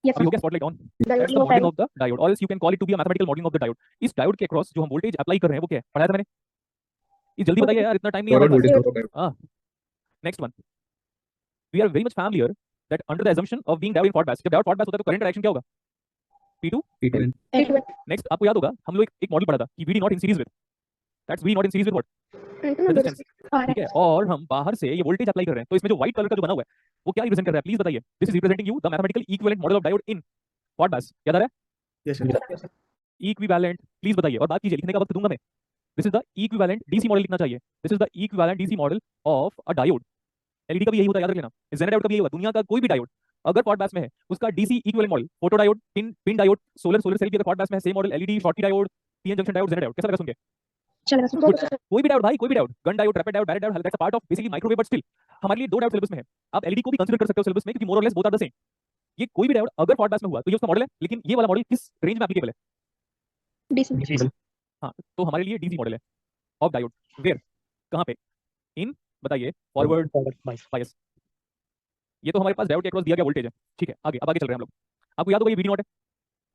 Yes, अभी हो गया spotlight on, that's the modelling of the diode, और you can call it to be a mathematical modelling of the diode. इस diode के across जो हम वोल्टेज अप्लाई कर रहे हैं वो क्या है, पढ़ाया था मैंने, ये जल्दी बताइए यार, इतना टाइम नहीं है फॉरवर्ड हमारे वोल्टेज पास। Drop diode. हाँ, next one, we are very much familiar that under the assumption of being diode in Ford-Base, जब डायोड Ford-Base होता है तो करंट डायरेक्शन क्या होगा, P2 P2N। नेक्स्ट आपको याद होगा हम लोग एक मॉडल पढ़ा था कि VD not in series with, that's V not in series with what, resistance, ठीक है, और हम बाहर से ये वोल्टेज अप्लाई कर रहे हैं, तो इसमें जो व्हाइट कलर का जो बना हुआ है वो क्या रिप्रेजेंट कर रहा है, प्लीज बताइए। This is representing you the mathematical equivalent model of diode in Ford-Base, याद आ रहा यस है, इक्विवेलेंट, प्लीज बताइए, और बात कीजिए, लिखने का वक्त दूंगा मैं। This is the equivalent DC model लिखना चाहिए, this is the equivalent DC model of a diode. LED का भी यही होता है, याद रख लेना, जेनर डायोड का भी यही होगा, दुनिया का कोई भी डायोड अगर Ford-Base में है उसका DC equivalent model, photo diode, pin diode, solar cell भी अगर Ford-Base में है same model, LED, Schottky diode, PN junction diode, Zener diode, कैसा लगा सुन के, कोई भी डायोड भाई, कोई भी diode, Gunn diode, rapid diode, BARITT diode, that's a part of basically microwave, but still हमारे लिए दो डायोड सिलेबस में है। आप एलईडी को भी कंसीडर कर सकते हो सिलेबस में, क्योंकि मोर और less both are the same. ये कोई भी डायोड अगर Ford-Base में हुआ तो ये उसका मॉडल है, लेकिन ये वाला मॉडल किस रेंज में एप्लीकेबल है, डीसी। हाँ, तो हमारे लिए डीसी मॉडल है ऑफ डायोड, वेयर, कहाँ पे, इन, बताइए, फॉरवर्ड बायस, ये तो हमारे पास डायोड के अक्रॉस दिया गया वोल्टेज है, ठीक है, आगे, अब आगे चल रहे हैं हम लोग। आपको याद होगा ये वीडी नॉट है,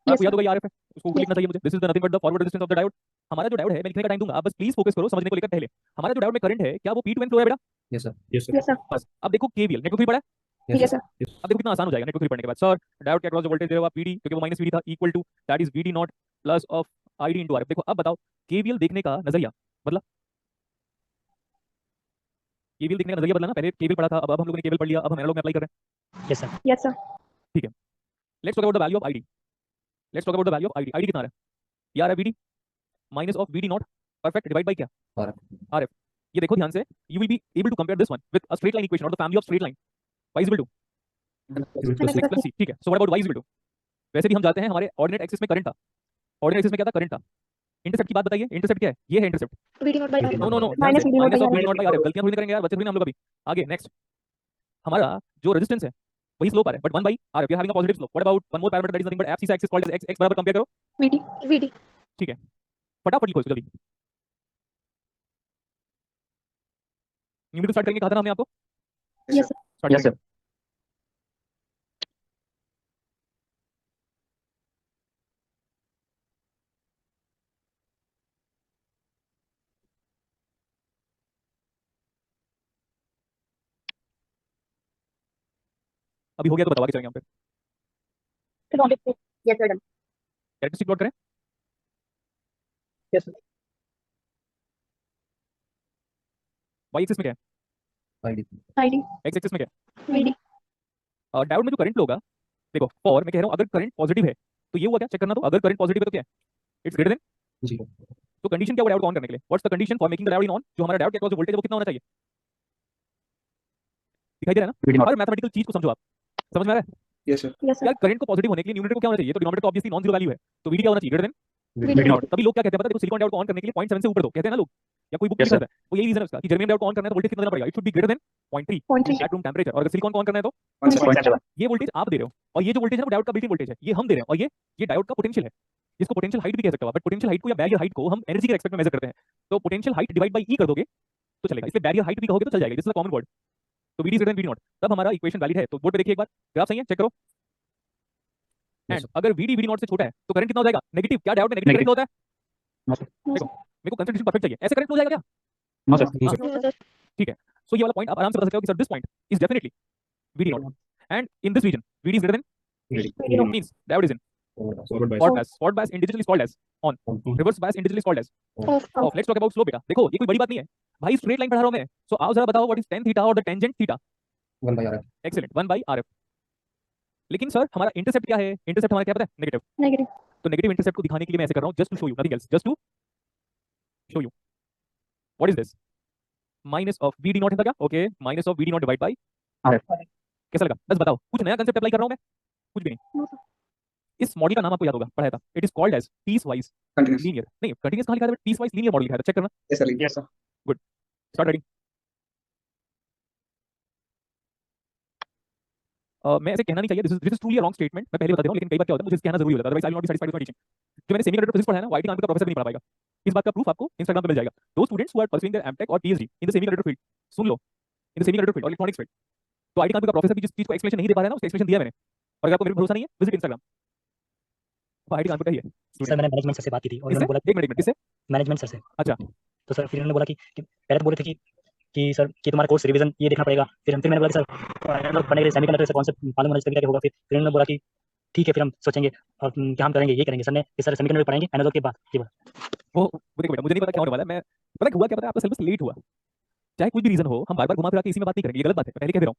आपको याद होगा ये आरएफ है, उसको ऊपर लिखना चाहिए मुझे, this is the nothing but the forward resistance of the diode. हमारा जो डायोड है, मैं लिखने का टाइम दूंगा, आप बस प्लीज फोकस करो, समझने को लेकर पहले, हमारा जो डायोड में करंट है क्या वो P2N फ्लो है बेटा, यस सर। बस। अब देखो केवीएल, नेटवर्क 3 पढ़ा है, यस सर। अब देखो कितना आसान हो जाएगा नेटवर्क 3 पढ़ने के बाद, सर डायोड के अक्रॉस जो वोल्टेज दिया हुआ पीडी, क्योंकि वो माइनस वीडी था, equal to that is VD not plus of ID into RF. देखो अब बताओ केवीएल देखने का नजरिया बदला, केवीएल देखने का नजरिया बदला ना, पहले केवीएल पढ़ा था, अब हम लोगों ने केवीएल पढ़ लिया, अब हम एनालॉग में अप्लाई कर रहे हैं। Yes sir. Yes sir. ठीक है, let's talk about the value of ID, let's talk about the value of ID. ID कितना आ रहा है यार, VD minus of VD naught, perfect, divide by क्या, आरएफ। ये देखो ध्यान से, you will be able to compare this one with a straight line equation और the family of straight line, y is equal to x plus c, ठीक है, so what about y is equal to, वैसे भी हम जाते हैं हमारे ordinate axis में करंट था, ऑर्डिनेट एक्सिस में क्या था, करंट था। इंटरसेप्ट की बात बताइए, इंटरसेप्ट क्या है, ये है intercept, VD not by RF. No no no, minus VD not minus of by VD not by RF, गलतियां थोड़ी ना करेंगे यार, बच्चे थोड़ी ना हम लोग अभी। आगे नेक्स्ट, हमारा जो रेजिस्टेंस है वही स्लोप आ रहा है, but 1 by RF, we are having a positive slope. What about one more parameter that is nothing but F C axis called as x बराबर, कंपेयर करो वीडी। वीडी। ठीक है, फटाफट लिखो इसको जल्दी, न्यूमेरिकल स्टार्ट करेंगे, कहा था ना हमने आपको, yes sir. Start yes sir. अभी हो गया तो बताओ, आगे चलेंगे हम पे, यस सर। कैरेक्टरिस्टिक प्लॉट करें, यस सर। y एक्सिस में क्या है, आईडी। x एक्सिस में क्या वीडी। है, डायोड में जो करंट फ्लो होगा, देखो फॉर, मैं कह रहा हूं अगर करंट पॉजिटिव है तो ये हुआ क्या, चेक करना, तो अगर करंट पॉजिटिव है तो क्या है, इट्स ग्रेटर देन, जी तो कंडीशन क्या हुआ डायोड को ऑन करने के लिए, what's the condition for making the diode in on, जो हमारा डायोड के अक्रॉस जो वोल्टेज है वो कितना होना चाहिए, दिखाई दे रहा है ना, हर मैथमेटिकल चीज को समझो आप, समझ में आ रहा है, यस सर। Yes sir. यार करंट को पॉजिटिव होने के लिए न्यूमरेटर को क्या होना चाहिए, तो डिनोमिनेटर तो ऑब्वियसली नॉन जीरो वैल्यू है, तो वीडी क्या होना चाहिए, ग्रेटर देन वीडी नॉट। तभी लोग क्या कहते हैं पता है, देखो सिलिकॉन डायोड को ऑन करने के लिए 0.7 से ऊपर दो, कहते हैं ना लोग, या कोई बुक Yes, लिख सकता है, वो यही रीजन है उसका कि जर्मेनियम डायोड को ऑन करना है तो वोल्टेज कितना देना पड़ेगा, it should be greater than 0.3 0.3 at room temperature, और अगर सिलिकॉन को ऑन करना है तो 1.7। ये वोल्टेज आप दे रहे हो, और ये जो वोल्टेज है वो डायोड का बिल्ट इन वोल्टेज है, ये हम दे रहे हैं, और ये डायोड का पोटेंशियल है, जिसको पोटेंशियल हाइट भी कह सकते हो, बट पोटेंशियल हाइट को या बैरियर हाइट को हम एनर्जी के रेस्पेक्ट में मेजर करते हैं, तो पोटेंशियल हाइट डिवाइड बाय ई कर दोगे तो चलेगा, इसलिए बैरियर हाइट भी कहोगे तो चल जाएगा, this is a common word, तो VD greater than VD naught, तब हमारा इक्वेशन वैलिड है। तो बोर्ड पे देखिए एक बार, ग्राफ सही है, चेक करो, एंड अगर वीडी वीडी नॉट से छोटा है तो करंट कितना हो जाएगा, नेगेटिव, क्या डायोड में नेगेटिव करंट होता है, देखो मेरे को कंसंट्रेशन परफेक्ट चाहिए, ऐसे करंट हो जाएगा क्या, नो सर। ठीक है, सो ये वाला पॉइंट आप आराम से बता सकते हो कि sir this point is definitely VD not, and in this region VD is greater than, means diode is in forward bias, individually is called as on, reverse bias individually is called as off. Let's talk about slope बेटा, देखो ये कोई बड़ी बात नहीं है भाई, straight line पढ़ा रहा हूं मैं, सो आओ जरा बताओ व्हाट इज tan थीटा और the tangent theta, 1/RF। Excellent, 1/RF। लेकिन सर हमारा इंटरसेप्ट क्या है, इंटरसेप्ट हमारा क्या पता है, नेगेटिव, नेगेटिव। तो नेगेटिव इंटरसेप्ट को दिखाने के लिए मैं ऐसे कर रहा हूं, just to show you, nothing else, just to show you what is this, minus of VD not है क्या, okay, minus of VD not divide by RF। कैसा लगा, बस बताओ, कुछ नया कांसेप्ट अप्लाई कर रहा हूं मैं, कुछ भी नहीं। इस मॉडल का नाम आपको याद होगा, पढ़ाया था, it is called as piecewise continuous. Linear, नहीं कंटीन्यूअस कहां लिखा था, पीस वाइज लीनियर मॉडल लिखा था, चेक करना, yes sir. Yes sir. Good, start writing. मैं ऐसे कहना नहीं चाहिए, this is truly a wrong statement, मैं पहले बता दे रहा हूं, लेकिन कई बार क्या होता है मुझे कहना जरूरी होता है, otherwise I will not be satisfied with my teaching. जो मैंने सेमीकंडक्टर फिजिक्स पढ़ा है ना, आईटी का प्रोफेसर भी नहीं पढ़ा पाएगा, इस बात का प्रूफ आपको इंस्टाग्राम पे मिल जाएगा, दो students who are pursuing their MTech और PhD in the semiconductor field, सुन लो, इन द सेमीकंडक्टर फील्ड और इलेक्ट्रॉनिक्स फील्ड, तो आईटी का प्रोफेसर भी जिस चीज को एक्सप्लेनेशन नहीं दे पा रहा है ना, उसका एक्सप्लेनेशन दिया मैंने, और अगर आपको मेरे पे भरोसा नहीं है, विजिट इंस्टाग्राम, आईडी कानपुर का ही है। सर मैंने मैनेजमेंट सर से बात की थी और किससे? उन्होंने बोला एक मिनट किससे? मैनेजमेंट सर से। अच्छा। तो सर फिर उन्होंने बोला कि पहले तो बोले थे कि सर कि तुम्हारा कोर्स रिवीजन ये देखना पड़ेगा। फिर मैंने बोला कि सर एनालॉग पढ़ने के लिए सेमीकंडक्टर से कॉन्सेप्ट मालूम होना चाहिए क्या होगा। फिर उन्होंने बोला कि ठीक है फिर हम सोचेंगे और क्या हम करेंगे, ये करेंगे सर ने इस सर सेमीकंडक्टर पढ़ाएंगे एनालॉग के बाद। वो देखो बेटा, मुझे नहीं पता क्या होने वाला है। मैं पता हुआ क्या, पता है आपका सिलेबस लेट हुआ, चाहे कोई भी रीजन हो, हम बार बार घुमा फिरा के इसी में बात नहीं करेंगे, ये गलत बात है, मैं पहले कह दे रहा हूँ।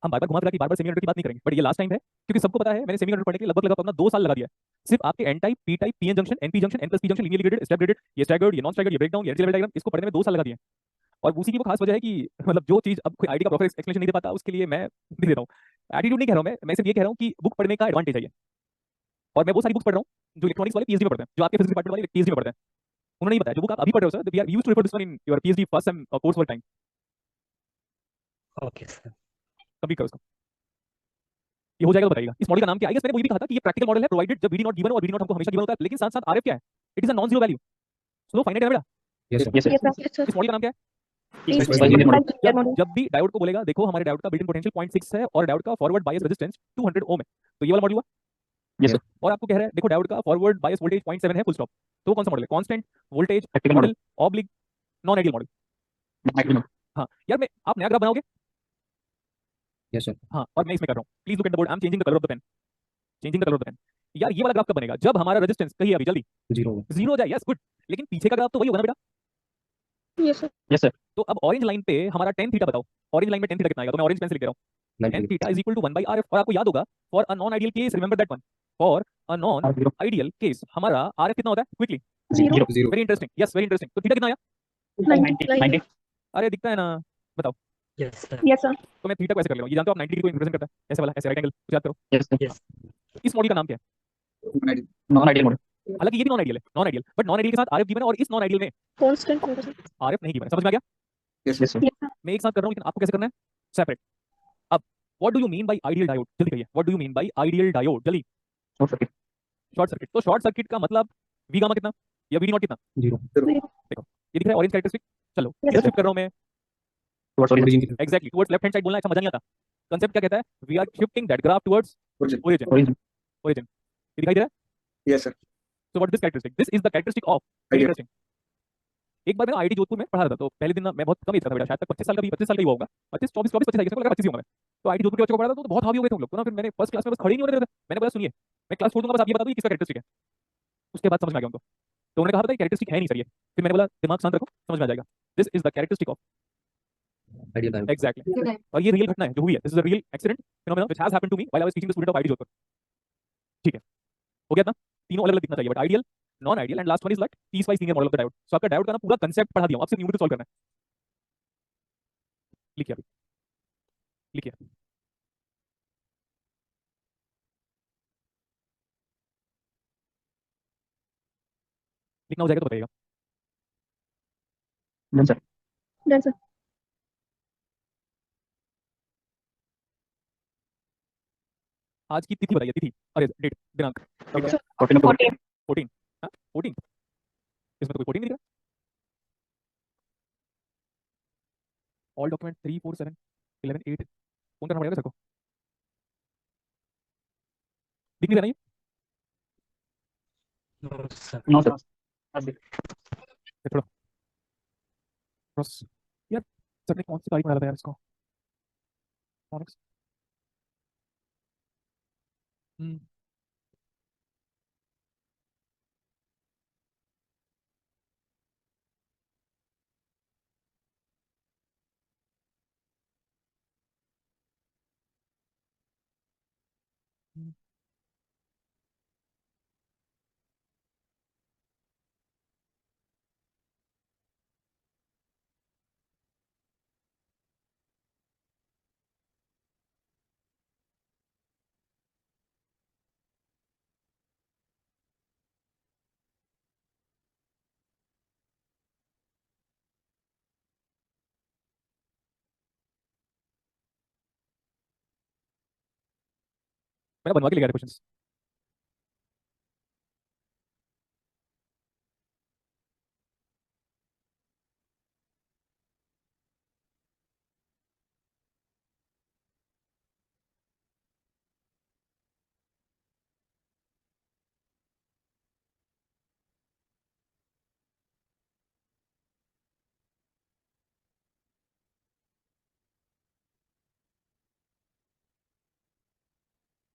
हम बार बार घुमा फिरा के बार बार सेमीकंडक्टर की बात नहीं करेंगे, बट ये लास्ट टाइम है, क्योंकि सबको पता है मैंने सेमीकंडक्टर पढ़ने के लिए लगभग अपना 2 साल लगा दिया है। सिर्फ आपके N type, P type, PN junction, NP junction, N plus P junction, linear graded, step graded, ये स्टैगर्ड, ये नॉन स्टैगर्ड, ये ब्रेकडाउन, ये लेवल डायग्राम, इसको पढ़ने में 2 साल लगा दिए। और उसी की वो खास वजह है कि मतलब जो चीज अब कोई आईडी का प्रॉपर एक्सप्लेनेशन नहीं दे पाता, उसके लिए मैं दे देता हूँ। एटीट्यूड नहीं कह रहा हूँ मैं सिर्फ ये कह रहा हूँ कि बुक पढ़ने का एडवांटेज है ये। और मैं वो सारी बुक्स पढ़ रहा हूँ जो इलेक्ट्रॉनिक्स वाले पीएचडी में पढ़ते हैं, जो आपके फिजिक्स डिपार्टमेंट वाले पीएचडी में पढ़ते हैं। उन्होंने नहीं बताया जो बुक आप अभी पढ़ रहे हो sir, we are used to refer this one in your PhD first sem course for time. Okay sir. Complete करो उसको, ये हो जाएगा तो बताइएगा। इस मॉडल का नाम क्या है? मैंने वो ये भी कहा था कि ये प्रैक्टिकल मॉडल है, प्रोवाइडेड जब वीडी नॉट गिवन, और वीडी नॉट हमको हमेशा गिवन होता है, लेकिन साथ साथ आरएफ क्या है? It is a non zero value, so finite है बेटा। Yes, sir. Yes, sir. Yes, sir. इस मॉडल का नाम क्या है? Please, Special linear model. जब भी डायोड को बोलेगा, देखो हमारे डायोड का बिल्ट इन पोटेंशियल 0.6 है और डायोड का फॉरवर्ड बायस रेजिस्टेंस 200 ओम है, तो ये वाला मॉडल हुआ। Yes, sir. और आपको कह रहा है देखो डायोड का फॉरवर्ड बायस वोल्टेज 0.7 है, फुल स्टॉप, तो वो कौन सा मॉडल है? Constant voltage Practical model, oblique, non ideal model. Practical model. हाँ यार, मैं आप नया ग्राफ बनाओगे? Yes, sir. हाँ, और मैं इसमें कर रहा हूँ, please look at the board, I am changing the colour of the pen, changing the colour of the pen. यार ये वाला ग्राफ कब बनेगा? जब हमारा रेजिस्टेंस कहिए अभी जल्दी Zero होगा. जीरो हो जाए। यस गुड, लेकिन पीछे का ग्राफ तो वही होगा ना बेटा। Yes, sir. Yes, sir. तो अब ऑरेंज लाइन पे हमारा टेन थीटा बताओ, ऑरेंज लाइन में टेन थीटा कितना आएगा? तो मैं ऑरेंज पेन से लिख रहा हूँ, ten 90. Theta is equal to 1/RF। और आपको याद होगा for a non ideal case, remember that one, for a non Zero. Ideal case हमारा आरएफ कितना होता है? Quickly, Zero. Zero. Very interesting, yes very interesting. तो थीटा कितना आया? 90. अरे दिखता है ना, बताओ। Yes sir. Yes, sir. तो मैं थीटा को ऐसे कर ले रहा हूँ, ये जानते हो आप 90 डिग्री को रिप्रेजेंट करता है, ऐसे वाला, ऐसे राइट एंगल, याद करो। Yes, sir. यस। तो इस मॉडल का नाम क्या है? Non-ideal model. हालांकि ये भी नॉन आइडियल है, non ideal, but non ideal के साथ आरएफ गिवन है, और इस नॉन आइडियल में Constant होगा sir. आरएफ नहीं गिवन है। समझ में आ गया? Yes, sir. Yes, sir. मैं एक साथ कर रहा हूँ, लेकिन आपको कैसे करना है? सेपरेट। अब what do you mean by ideal diode? जल्दी कहिए, what do you mean by ideal diode? जल्दी। Short circuit. Short circuit. तो शॉर्ट सर्किट का मतलब वी गामा कितना या वी नॉट कितना? Zero. ये दिख रहा है ऑरेंज कैरेक्टरिस्टिक। चलो Yes, इधर sir. शिफ्ट कर रहा हूँ मैं, Towards origin. Exactly towards left hand side. बोलना अच्छा मजा नहीं आता, कंसेप्ट क्या कहता है? We are shifting that graph towards Origin. Origin, Origin. Origin. ये दिखाई दे रहा है? Yes, sir. So what this characteristic? This is the characteristic of, Ideal. Interesting. एक बार मैं आईटी जोधपुर में पढ़ा रहा था, तो पहले दिन ना मैं बहुत कम एज का था बेटा, शायद तक 25 साल का भी, 25 साल का ही हुआ होगा, 25 24 24 25 साल का, 25 ही होगा मैं। तो आईटी जोधपुर के बच्चों को पढ़ा था, तो बहुत हावी हो गए थे हम लोग, तो ना फिर मैंने फर्स्ट क्लास में बस खड़े ही नहीं होने देते थे। मैंने बोला सुनिए मैं क्लास छोड़ दूंगा, बस आप ये बता दो ये किसका कैरेक्टरिस्टिक है। उसके बाद समझ में आ गया उनको, तो उन्होंने कहा था कैरेक्टरिस्टिक है नहीं सर ये। फिर मैंने बोला दिमाग शांत रखो, समझ में आ जाएगा। This is the characteristic of, Ideal diode. एग्जैक्टली। और ये रियल घटना है जो हुई है, this is a real accident phenomena which has happened to me while I was teaching the student of IT Jodhpur. ठीक है, हो गया ना? तीनों अलग अलग दिखना चाहिए, but ideal, non ideal and last one is like piecewise linear model of the diode. So आपका डायोड का ना पूरा कांसेप्ट पढ़ा दिया हूं, अब सिर्फ न्यूमेरिकल सॉल्व करना है। लिखिए अभी, लिखिए। लिखना हो जाएगा तो बताइएगा। Done, sir. Done, sir. आज की तिथि बताइए, तिथि, अरे डेट, दिनांक। 14 October. 14. 14, हाँ 14, इसमें तो कोई 14 नहीं दिख रहा। ऑल डॉक्यूमेंट 3 4 7 11 8, फोन करना पड़ेगा सर को। दिख नहीं रहा ना ये? No sir. No, sir. ये छोड़ो, बस। यार सर ने कौन सी तारीख में डाला था यार इसको? Onyx? हम्म, हम्म। मैंने बनवा के लिखा था क्वेश्चंस।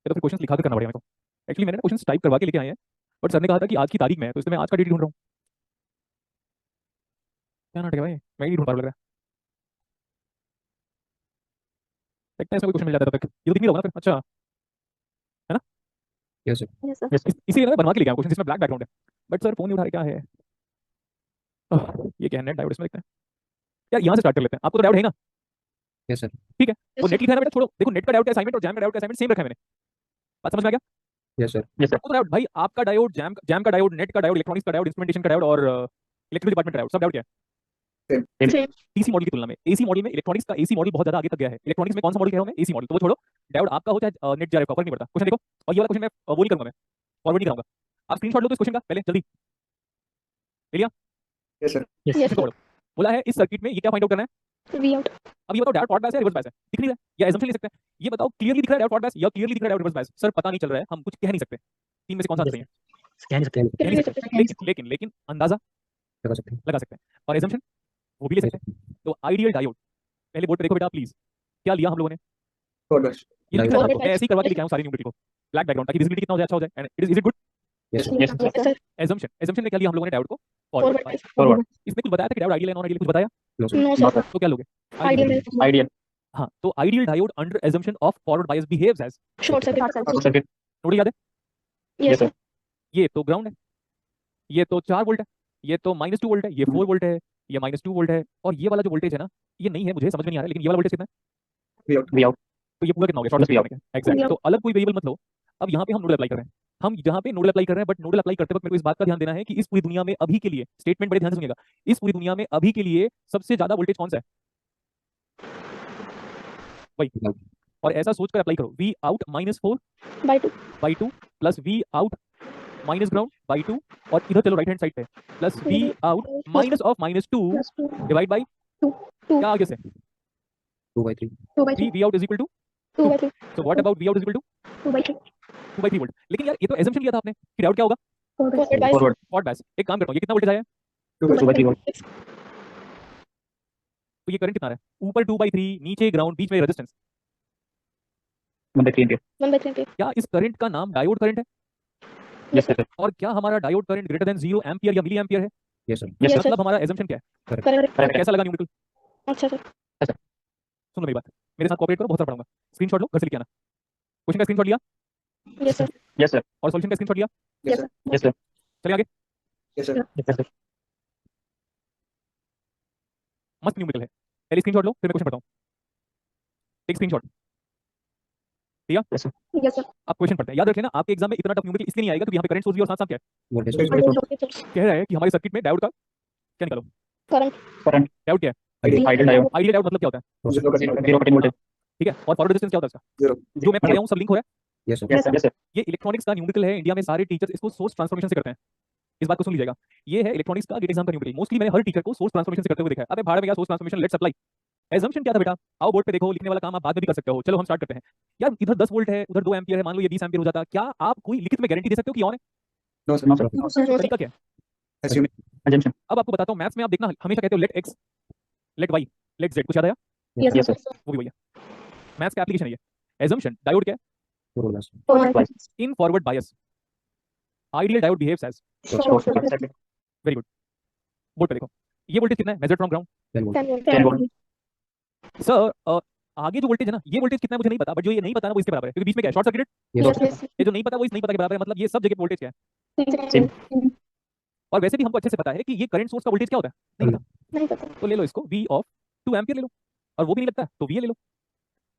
या तो फिर क्वेश्चन लिखा कर करना पड़ेगा मेरे को। एक्चुअली मैंने ना क्वेश्चन टाइप करवा के लेके आए हैं, बट सर ने कहा था कि आज की तारीख में है, तो इसलिए मैं आज का डेट ढूंढ रहा हूँ। क्या नाटक है भाई, मैं ही ढूंढ पा रहा लग रहा है। देखते हैं इसमें कोई क्वेश्चन मिल जाता है तब तक। ये तो दिख नहीं रहा होगा ना फिर, अच्छा है ना। Yes, sir. Yes, sir. इसीलिए ना मैं बनवा के लेके आया क्वेश्चन जिसमें ब्लैक बैकग्राउंड है। बट सर फोन नहीं उठा रहे, क्या है। ये क्या है, नेट डायोड, इसमें देखते हैं यार, यहाँ से स्टार्ट कर लेते हैं। आपको तो डायोड है ना, Yes, sir. ठीक है। वो Yes, नेट लिखा है ना बेटा, छोड़ो। देखो नेट का डायोड का असाइनमेंट और जैम का डायोड का असाइनमेंट सेम रखा है मैंने। बात समझ में आ गया। Yes, sir. आपको तो डायोड भाई, आपका डायोड, जैम का डायोड, नेट का डायोड, इलेक्ट्रॉनिक्स का डायोड, इंस्ट्रूमेंटेशन का डायोड और इलेक्ट्रिकल डिपार्टमेंट का डायोड, सब डायोड क्या है Same. डीसी मॉडल की तुलना में। एसी मॉडल में इलेक्ट्रॉनिक्स का एसी मॉडल बहुत ज्यादा आगे तक गया है। इलेक्ट्रॉनिक्स में कौन सा मॉडल कह रहा हूं मैं, एसी मॉडल। तो वो छोड़ो, डायोड आपका हो चाहे नेट जा का फर्क नहीं पड़ता। क्वेश्चन देखो, और ये वाला क्वेश्चन मैं वो नहीं करूंगा, मैं फॉरवर्ड नहीं करूंगा। आप स्क्रीनशॉट लो तो इस क्वेश्चन का पहले, जल्दी ले लिया। Yes, sir. Yes, इसको sir. पढ़ो। बोला है इस सर्किट में ये क्या फाइंड आउट करना है। V out. अब ये बताओ डायोड फॉरवर्ड बायस है रिवर्स बायस है, दिख नहीं रहा है, या assumption ले सकते हैं। ये बताओ क्लियरली दिख रहा है डायोड फॉरवर्ड बायस या क्लियरली दिख रहा है डायोड रिवर्स बायस। सर पता नहीं चल रहा है, हम कुछ कह नहीं सकते। तीन में से कौन सा सही है, कह नहीं सकते हैं। कह नहीं सकते। लेकिन अंदाजा लगा सकते हैं। लगा सकते हैं, और assumption वो भी ले सकते हैं। तो आइडियल डायोड, पहले बोर्ड पे देखो बेटा प्लीज, क्या लिया हम लोगों ने। Forward. ये लिख रहा है Forward आपको, मैं ऐसे ही करवा के लेके आया हूं सारी न्यूमेरिकल को, ब्लैक बैकग्राउंड, ताकि विजिबिलिटी कितना हो जाए, अच्छा हो जाए। And is it good. Yes, sir. Yes, sir. assumption में क्या लिया हम लोगों ने डायोड को, Forward. फॉरवर्ड। Forward. इसमें कुछ बताया था कि डायोड आइडियल है नॉन आइडियल, कुछ बताया No, sir. No, sir. तो क्या लोगे Ideal. Ideal. हाँ, तो ideal diode under assumption of forward bias behaves as, Short circuit. Short circuit. Note याद है। Yes, sir. ये तो ग्राउंड है, ये तो 4 वोल्ट है, ये तो -2 वोल्ट है, ये 4 वोल्ट है, ये -2 वोल्ट है, और ये वाला जो वोल्टेज है ना, ये नहीं है, मुझे समझ में नहीं आ रहा है, लेकिन ये वाला वोल्टेज कितना है। V out. V out. तो ये पूरा कितना हो गया, short V out. Circuit exact. तो अलग कोई वेरिएबल मत लो। अब यहाँ पे हम नोडल अप्लाई कर रहे हैं, हम यहाँ पे नोडल अप्लाई कर रहे हैं, बट नोडल अप्लाई करते वक्त मेरे को इस बात का ध्यान देना है कि इस पूरी दुनिया में अभी के लिए, स्टेटमेंट बड़े ध्यान से सुनिएगा, इस पूरी दुनिया में अभी के लिए सबसे ज्यादा वोल्टेज कौन सा है, वही। और ऐसा सोचकर अप्लाई करो, V out -4 By 2. Plus V out minus ground by 2, और इधर चलो राइट हैंड साइड पे, plus V out minus of -2 Plus 2. Divide by 2. क्या आगे से 2 by 3. 2 by 3. V out is equal to, 2 by 3. So what about V out is equal to 2 by 3. 2/3 volt. लेकिन यार ये तो एजम्पशन किया था आपने कि डायोड क्या होगा, Forward by Forward. Forward bias. एक काम करता हूं, ये कितना वोल्टेज आया है, 2 by 3 volt. तो ये करंट कितना आ रहा है, ऊपर 2/3, नीचे ग्राउंड, बीच में resistance. 1 by 3 ampere. 1 by 3 ampere. क्या इस करंट का नाम डायोड करंट है, Yes, sir. और क्या हमारा diode current greater than 0 ampere या मिली एम्पियर है। Yes, sir. Yes, sir. मतलब हमारा एजम्पशन क्या है, Correct. कैसा लगा न्यूमेरिकल। अच्छा सर. सुनो मेरी बात, मेरे साथ कोऑपरेट करो, बहुत सारा पढ़ाऊंगा। स्क्रीनशॉट लो, घर से लेके आना। क्वेश्चन का स्क्रीनशॉट लिया Yes, sir. Yes, sir. और सॉल्यूशन का स्क्रीनशॉट लिया, Yes, sir. Yes, sir. चलिए आगे। Yes, sir. Yes, sir. मस्त न्यूमेरिकल है, पहले स्क्रीनशॉट लो, फिर मैं क्वेश्चन पढ़ता हूँ। Take screenshot. Yes, sir. आप क्वेश्चन पढ़ते हैं, याद रख लेना, आपके एग्जाम में इतना टफ न्यूमेरिकल इसलिए नहीं आएगा क्योंकि यहाँ पे करंट सोर्स भी और साथ साथ क्या है, Voltage. Voltage source. कह रहा है कि हमारे सर्किट में डायोड का क्या निकालो, Current. डायोड क्या है, Ideal diode. आइडियल डायोड मतलब क्या होता है, 0 cutting voltage. ठीक है। और फॉरवर्ड रेजिस्टेंस क्या होता है उसका, 0. जो मैं पढ़ रहा हूँ सब लिंक हो रहा है। Yes, sir. Yes, sir. Yes, sir. ये इलेक्ट्रॉनिक्स का न्यूमेरिकल है, इंडिया में सारे टीचर्स इसको सोर्स ट्रांसफॉर्मेशन से करते हैं, इस बात को सुन लीजिएगा। ये है इलेक्ट्रॉनिक्स का गेट एग्जाम का न्यूमेरिकल, मोस्टली मैंने हर टीचर को सोर्स ट्रांसफॉर्मेशन से करते हुए देखा है। अबे भाड़ में क्या source transformation, let's apply. Assumption क्या था बेटा, आओ बोर्ड पे देखो, लिखने वाला काम आप बाद में भी कर सकते हो। चलो हम स्टार्ट करते हैं। यार इधर 10 वोल्ट है, उधर 2 एम्पियर है, मान लो ये 20 एम्पियर हो जाता, क्या आप कोई लिखित में गारंटी दे सकते हो कि ऑन है, No, sir. No, sir. No, sir. तरीका क्या है। Assuming. Assumption. अब आपको बताता हूँ, मैथ्स में आप देखना हमेशा कहते हो let X, let Y, let Z, कुछ याद आया, Yes, Yes, sir. sir. वो भी वही है, मैथ्स का एप्लीकेशन है ये। एजम्पशन, डायोड क्या है, Forward bias. Forward by in forward bias, ideal diode behaves as, short circuit. Very good. Board पे देखो, ये वोल्टेज कितना है, measured from ground. 10 volt. 10 volt. 10 volt. Sir आगे जो वोल्टेज है ना, ये वोल्टेज कितना है मुझे नहीं पता, बट जो ये नहीं पता ना वो इसके बराबर है, क्योंकि बीच में क्या है, short circuited. Yes, Yes, sir. yes. ये जो नहीं पता वो इस नहीं पता के बराबर है, मतलब ये सब जगह वोल्टेज क्या है। Same. और वैसे भी हमको अच्छे से पता है कि ये करंट सोर्स का वोल्टेज क्या होता है, नहीं पता। नहीं पता. तो ले लो इसको, V ऑफ 2 एम्पियर ले लो, और वो भी नहीं लगता तो VA ले लो।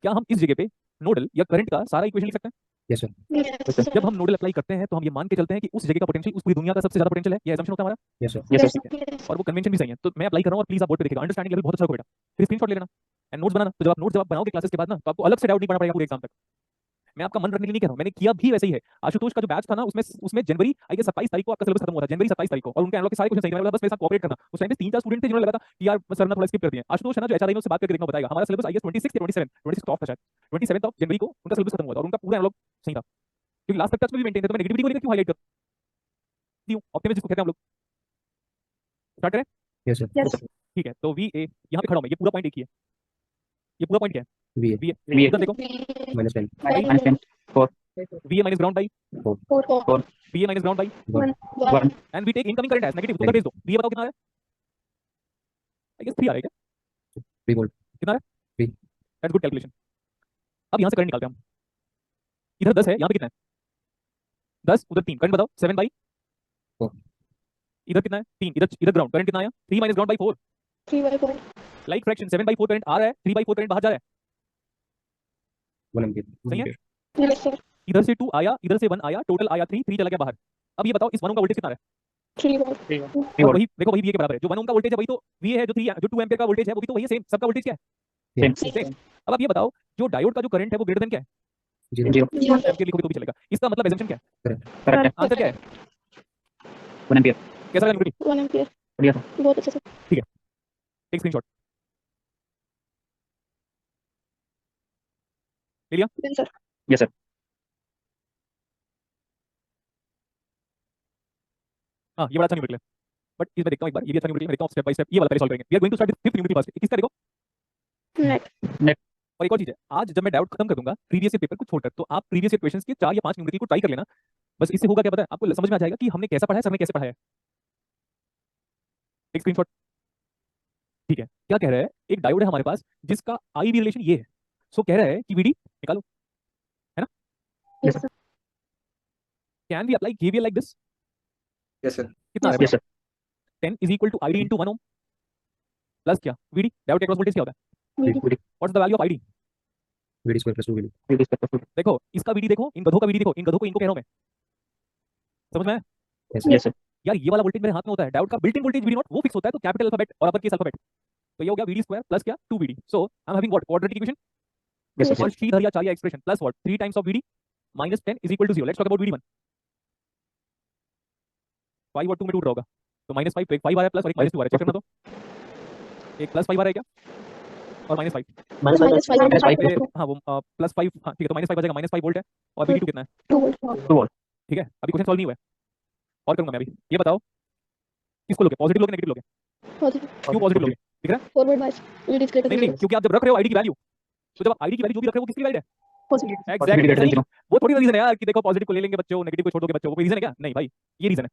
क्या हम इस जगह पे नोडल या करंट का सारा इक्वेशन लिख सकते हैं। Yes, sir. Yes, sir. जब हम नोडल अप्लाई करते हैं तो हम ये मान के चलते हैं कि उस जगह का पोटेंशियल उस पूरी दुनिया का सबसे ज्यादा पोटेंशियल है, ये assumption होता है हमारा। Yes, sir. Yes, Yes, sir. yes. और वो कन्वेंशन भी सही है, तो मैं अप्लाई कर रहा हूँ, और प्लीज आप बोर्ड पे देखिएगा, अंडरस्टैंडिंग लेवल बहुत अच्छा होगा बेटा। फिर स्क्रीनशॉट ले लेना एंड नोट्स बनाना। तो जब आप नोट्स जब बनाओगे क्लासेस के बाद ना, तो आपको अलग से डाउट नहीं पड़ना पड़ेगा पूरे एग्जाम तक। मैं आपका मन रखने के लिए नहीं कह रहा हूँ, मैंने किया भी वैसे ही है। आशुतोष का जो बैच था ना, उसमें जनवरी आई गेस 27 तारीख को आपका सिलेबस खत्म हुआ था, जनवरी 27 तारीख को, और उनके एनलॉग के सारे क्वेश्चन सही थे। बस मेरे साथ कोऑपरेट करना। उस टाइम पे 3-4 स्टूडेंट थे जिन्होंने लगा था कि यार सर ना थोड़ा स्किप कर दिए। आशुतोष है ना जो एचआरआई में, उससे बात करके देखना बताएगा। हमारा सिलेबस आई गेस 26 या 27 ऑफ था शायद, 27 ऑफ जनवरी को उनका सिलेबस खत्म हुआ था, और उनका पूरा एनलॉग सही था, क्योंकि लास्ट तक में भी मेंटेन था। तो मैं नेगेटिविटी को लेकर क्यों हाईलाइट करती हूं, ऑप्टिमिज्म जिसको कहते हैं हम लोग। स्टार्ट करें, Yes, sir. Yes. ठीक है। तो VA यहाँ पे खड़ा हूं मैं, ये पूरा पॉइंट एक ही है, ये पूरा पॉइंट क्या है, VA. VA। VA. इधर देखो, Minus 10. Minus 10. 4. VA minus ground by 4 VA minus ground by 1 1 and we take incoming current as negative. तो उधर भेज दो. VA बताओ कितना आ रहा है? I guess 3 आ रहा है क्या? 3 volt. कितना आ रहा है? 3. That's good calculation. अब यहाँ से करंट निकालते हैं हम. इधर 10 है, यहाँ पे कितना है? 10, उधर 3. करंट बताओ. 7 by 4. इधर कितना है? 3. इधर ग्राउंड. करंट कितना आया? 3 minus ground by 4. 3 by 4 like fraction. 7 by 4 current आ रहा है, 3 by 4 करंट बाहर जा रहा है. 1 ampere. सही है? yes sir इधर से 2 आया, इधर से 1 आया, टोटल आया 3, 3 चला गया बाहर. अब ये बताओ इस 1 ओम का वोल्टेज कितना है? 3 volt 3 और volt. वही देखो, वही VA के बराबर है. जो 1 ओम का वोल्टेज है वही तो VA है, जो 3 जो 2 एम्पीयर का वोल्टेज है वो भी तो वही है. सेम. सबका वोल्टेज क्या है? Same. सेम. अब आप ये बताओ, जो डायोड का जो करंट है वो ग्रेटर देन क्या है? 0. 0 एम्पीयर लिखोगे तो भी चलेगा. इसका मतलब एजम्पशन क्या है? Correct है. आंसर क्या है? 1 ampere. कैसा लगा न्यूट्री? 1 ampere बढ़िया था. बहुत अच्छा सर एक स्क्रीनशॉट ले लिया? then sir Yes sir. हाँ, ये बड़ा अच्छा न्यूमेरिकल है. बट इसमें देखता हूँ एक बार, ये भी अच्छा न्यूमेरिकल. मैं देखता हूँ स्टेप बाय स्टेप. ये वाला पहले सॉल्व करेंगे. We are going to start with fifth numerical first. किसका देखो? net और एक और चीज है, आज जब मैं डाउट खत्म कर दूंगा प्रीवियस ईयर पेपर को छोड़कर, तो आप प्रीवियस ईयर क्वेश्चंस के 4 या 5 न्यूमेरिकल को ट्राई कर लेना. बस इससे होगा क्या पता है आपको? समझ में आ जाएगा कि हमने कैसा पढ़ा है, सर ने कैसे पढ़ाया है. एक स्क्रीनशॉट. ठीक है. क्या कह रहा है? एक डायोड है हमारे पास जिसका आई वी रिलेशन ये है. सो कह रहा है कि वीडी निकालो. yes sir can we apply KVL like this? Yes sir. कितना आ रहा है? Yes sir. 10 is equal to ID into 1 ohm plus क्या? VD. डायोड के क्रॉस वोल्टेज क्या होता है? VD what's the value of ID? VD square plus 2 VD. VD square plus 2 देखो इसका VD देखो, इन गधों का VD देखो, इन गधों को इनको कह रहा हूं मैं. समझ में आया? Yes sir. yes sir यार ये वाला वोल्टेज मेरे हाथ में होता है. डायोड का built in voltage VD not वो फिक्स होता है, तो कैपिटल अल्फाबेट और अपर केस अल्फाबेट. तो ये हो गया VD स्क्वायर प्लस क्या? 2VD. So I am having what? Quadratic equation. Yes sir. और श्रीधर या चालिया expression plus what? 3 times of VD minus 10 is equal to 0. Let's talk about VD1. 5 और 2 में टूट रहा होगा, तो -5. तो एक 5 आ रहा है प्लस और एक -2 आ रहा है. चेक करना तो. एक +5 आ रहा है क्या? और -5. minus 5 minus 5 ये हाँ वो +5. हाँ ठीक है, तो -5 बचेगा. -5 वोल्ट है और VD2 कितना है? 2 volt 2 volt. ठीक है. अभी क्वेश्चन सॉल्व नहीं हुआ है और करूंगा मैं अभी. ये बताओ किसको लोगे? पॉजिटिव लोगे, नेगेटिव लोगे? positive क्यों पॉजिटिव लोगे? दिख रहा है? forward bias VD is greater नहीं than नहीं, क्योंकि आप जब रख रहे हो आईडी की वैल्यू, तो जब आईडी की वैल्यू जो भी रख रहे हो वो किसकी वैल्यू है? 0 positive Positive greater than exactly. 0. वो थोड़ी रीजन है यार कि देखो पॉजिटिव को ले लेंगे बच्चों, नेगेटिव को छोड़ दोगे बच्चों. वो कोई रीजन है क्या? नहीं भाई, ये रीजन है.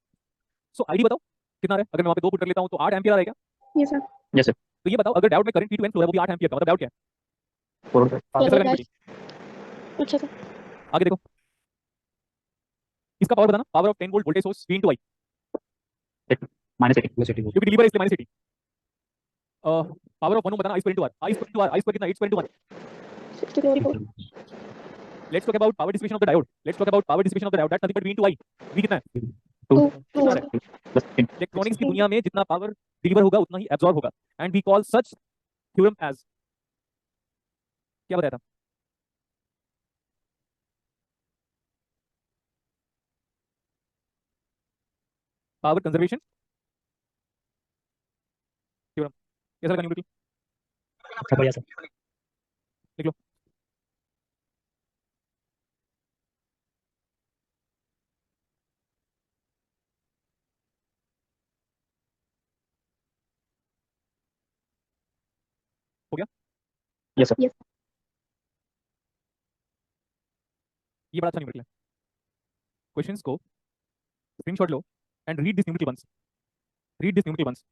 सो आईडी बताओ कितना आ रहा है? अगर मैं वहां पे 2 पुट कर लेता हूं तो 8 एम्पीयर आ रहा है क्या? yes sir Yes sir. तो ये बताओ अगर डायोड में करंट P2N फ्लो है वो भी 8 एम्पीयर का, मतलब डायोड क्या है? Forward bias. कैसा forward लगा bias न्यूमेरिकल? अच्छा सर आगे देखो. इसका पावर बताना. Power of 10 volt voltage source V into I. Minus 80. Plus 80 volt. क्योंकि डिलीवर है इसलिए -80. पावर ऑफ 1 ओम बताना. I square into R. I square into R. I square कितना? 8 square into 1. 64 volt Let's talk about power dissipation of the diode. Let's talk about power dissipation of the diode. That's nothing but V into I. V कितना है? 2 कितना volt है? Plus 10. Electronics की दुनिया में जितना power deliver होगा उतना ही एब्जॉर्ब होगा. And we call such theorem as, क्या बताया था? Power conservation theorem. कैसा लगा न्यूमेरिकल? अच्छा बढ़िया सर. लिख लो. हो गया? Yes sir. yes ये बड़ा अच्छा न्यूमेरिकल है. क्वेश्चंस को स्क्रीनशॉट लो and read this numerical once. Read this numerical once.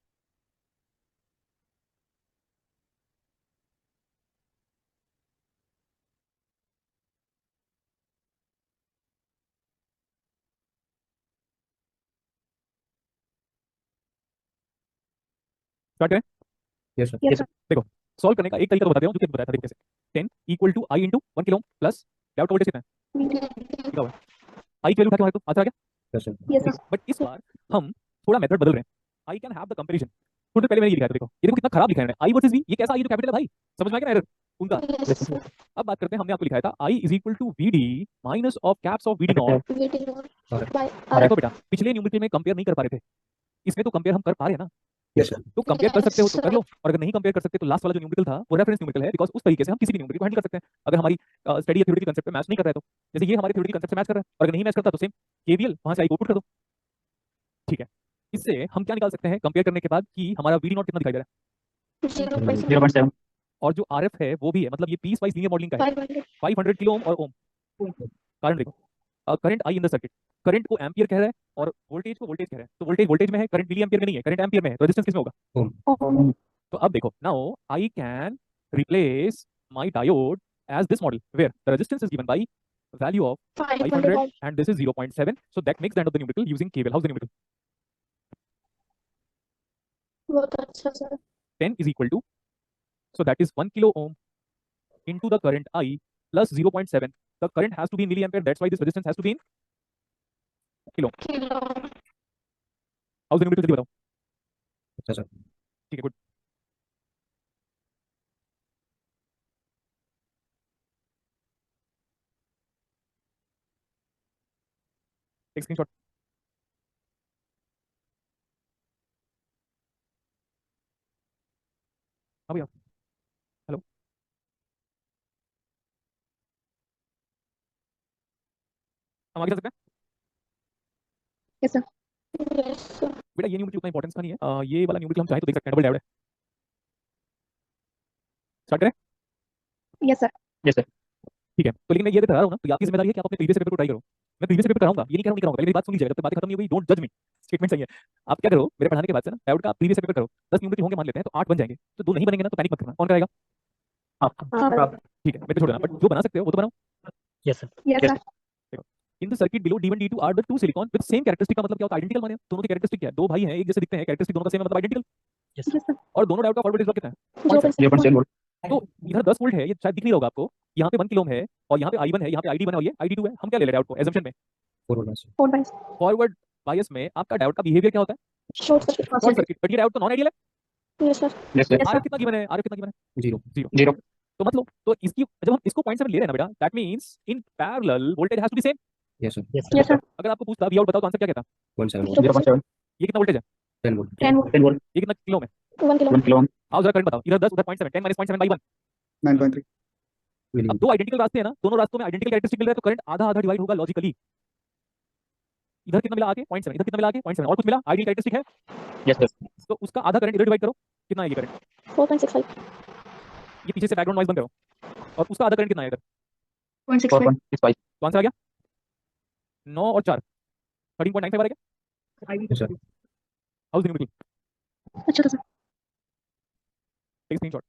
Start करें? Yes sir. yes sir देखो सॉल्व करने का एक तरीका तो बताते हैं जो कि बताया था. देखो कैसे. 10 equal to I into 1 kilo ohm plus diode का वोल्टेज कितना है? VD लिखा हुआ है. आई की वैल्यू उठा के मारो तो आंसर आ गया. Yes sir. yes sir but इस बार हम थोड़ा मेथड बदल रहे हैं. आई कैन हैव द कंपैरिजन. थोड़ी देर पहले मैंने ये लिखा है, तो देखो ये देखो कितना खराब लिखा है आई वर्सेस वी. ये कैसा आई जो कैपिटल है भाई? समझ में आ गया ना एरर उनका? yes sir अब बात करते हैं. हमने आपको लिखा था I is equal to VD minus of caps of VD not. VD not by देखो बेटा पिछले न्यूमेरिकल में कंपेयर नहीं कर पा रहे थे, इसमें तो कंपेयर हम कर पा रहे हैं ना. Yes sir. तो कंपेयर कर सकते हो तो कर लो, और अगर नहीं कंपेयर कर सकते तो लास्ट वाला जो न्यूमेरिकल था वो रेफरेंस न्यूमेरिकल है. बिकॉज उस तरीके से हम किसी भी न्यूमेरिकल को हैंडल कर सकते हैं अगर हमारी स्टडी या थ्योरेटिकल कांसेप्ट पे मैच नहीं कर रहा है तो. जैसे ये हमारे थ्योरेटिकल कांसेप्ट से मैच कर रहा है, और अगर नहीं मैच करता तो सेम केवीएल वहां से आई को पुट कर दो. ठीक है. इससे हम क्या निकाल सकते हैं कंपेयर करने के बाद कि हमारा VD नॉट कितना दिखाई दे रहा है, 0.7 0.7. और जो RF है वो भी है. मतलब ये पीस वाइज लीनियर मॉडलिंग का है. 500 500 किलो ओम और ओम. कारण देखो, current I in the circuit, current को एम्पियर कह रहा है और वोल्टेज को वोल्टेज कह रहा है, तो वोल्टेज वोल्टेज में है, करंट मिली एम्पियर में नहीं है, करंट एम्पियर में है, तो रेजिस्टेंस किस में होगा? ओम तो अब देखो, now I can replace my diode as this model where the resistance is given by value of 500 500 and this is 0.7, so that makes the end of the numerical using KVL. How's the numerical? बहुत अच्छा sir 10 is equal to, so that is 1 kilo ohm into the current I plus 0.7. The current has to be in milliampere, that's why this resistance has to be in kilo. Kilo How's the numerical? जल्दी बताओ. अच्छा sir ठीक है, good. Take screenshot. हाँ भैया, hello. हम आगे चल सकते हैं? यस सर यस सर बेटा ये न्यूमेरिकल उतना इंपॉर्टेंस का नहीं है. ये वाला न्यूमेरिकल हम चाहे तो देख सकते हैं, डबल डायोड है. स्टार्ट करें? यस सर यस सर ठीक है, तो लेकिन मैं ये बता रहा हूँ ना, तो आपकी जिम्मेदारी है कि आप अपने प्रीवियस पेपर को ट्राई करो. मैं प्रीवियस पेपर कराऊंगा, ये नहीं कराऊंगा, पहले मेरी बात सुन लीजिएगा, जब तक बातें खत्म नहीं हो गई डोंट जज मी. स्टेटमेंट सही है. आप क्या करो, मेरे पढ़ाने के बाद से ना डायोड का प्रीवियस पेपर करो. 10 न्यूमेरिकल होंगे मान लेते हैं, तो 8 बन जाएंगे, तो 2 नहीं बनेंगे ना, तो पैनिक मत करना. कौन कराएगा? आप ठीक है, मैं तो छोड़ देना, बट जो बना सकते हो वो तो बनाओ. Yes sir yes Yes. Sir in the circuit below D1 D2 are the two silicon with same characteristic. का मतलब क्या होता है? आइडेंटिकल माने दोनों के कैरेक्टरिस्टिक क्या है? दो भाई हैं, एक जैसे दिखते हैं, कैरेक्टरिस्टिक दोनों का सेम है, मतलब आइडेंटिकल. यस यस सर और दोनों डायोड का फॉरवर्ड वोल्टेज कितना है? 0.7 वोल्ट तो इधर 10 वोल्ट है, ये शायद दिख नहीं रहा होगा आपको. यहाँ पे 1 किलो ओम है और यहाँ पे I1 है, यहाँ पे ID1 है और ये ID2 है. हम क्या ले ले डायोड को एजम्पशन में? 4 वोल्ट 4 बाइस फॉरवर्ड बायस में आपका डायोड का बिहेवियर क्या होता है? Short circuit short circuit. But ये डायोड तो नॉन आइडियल है. Yes sir yes sir Yes, RF कितना गिवन है? आरएफ कितना गिवन है? 0 जीरो. 0 तो मतलब तो इसकी जब हम इसको 0.7 ले रहे हैं ना बेटा, that means in parallel voltage has to be same. Yes sir yes yes sir अगर आपको पूछता वी आउट बताओ तो आंसर क्या कहता? 0.7 वोल्ट 0.7 ये कितना वोल्टेज है? 10 वोल्ट 10 वोल्ट 10 वोल्ट ये कितना किलो में? 1 किलो 1 किलो ओम आओ जरा करंट बताओ. इधर 10 उधर 0.7, 10 माइनस 0.7 बाई 1. 9.3 मिली अब दो आइडेंटिकल रास्ते हैं ना, दोनों रास्तों में आइडेंटिकल कैरेक्टरिस्टिक मिल रहा है, तो करंट आधा आधा डिवाइड होगा लॉजिकली. इधर कितना मिला आगे? 0.7. इधर कितना मिला आगे? 0.7. और कुछ मिला आइडियल कैरेक्टरिस्टिक है, यस सर तो उसका आधा करंट इधर डिवाइड करो. कितना है ये करंट? 4.65 ये पीछे से बैकग्राउंड नॉइज बंद करो. और उसका आधा करंट कितना है इधर? 0.65 4.65 तो आंसर आ गया 9 और 4 13.95 आ गया. Yes sir house the numerical? अच्छा था सर टेक स्क्रीनशॉट.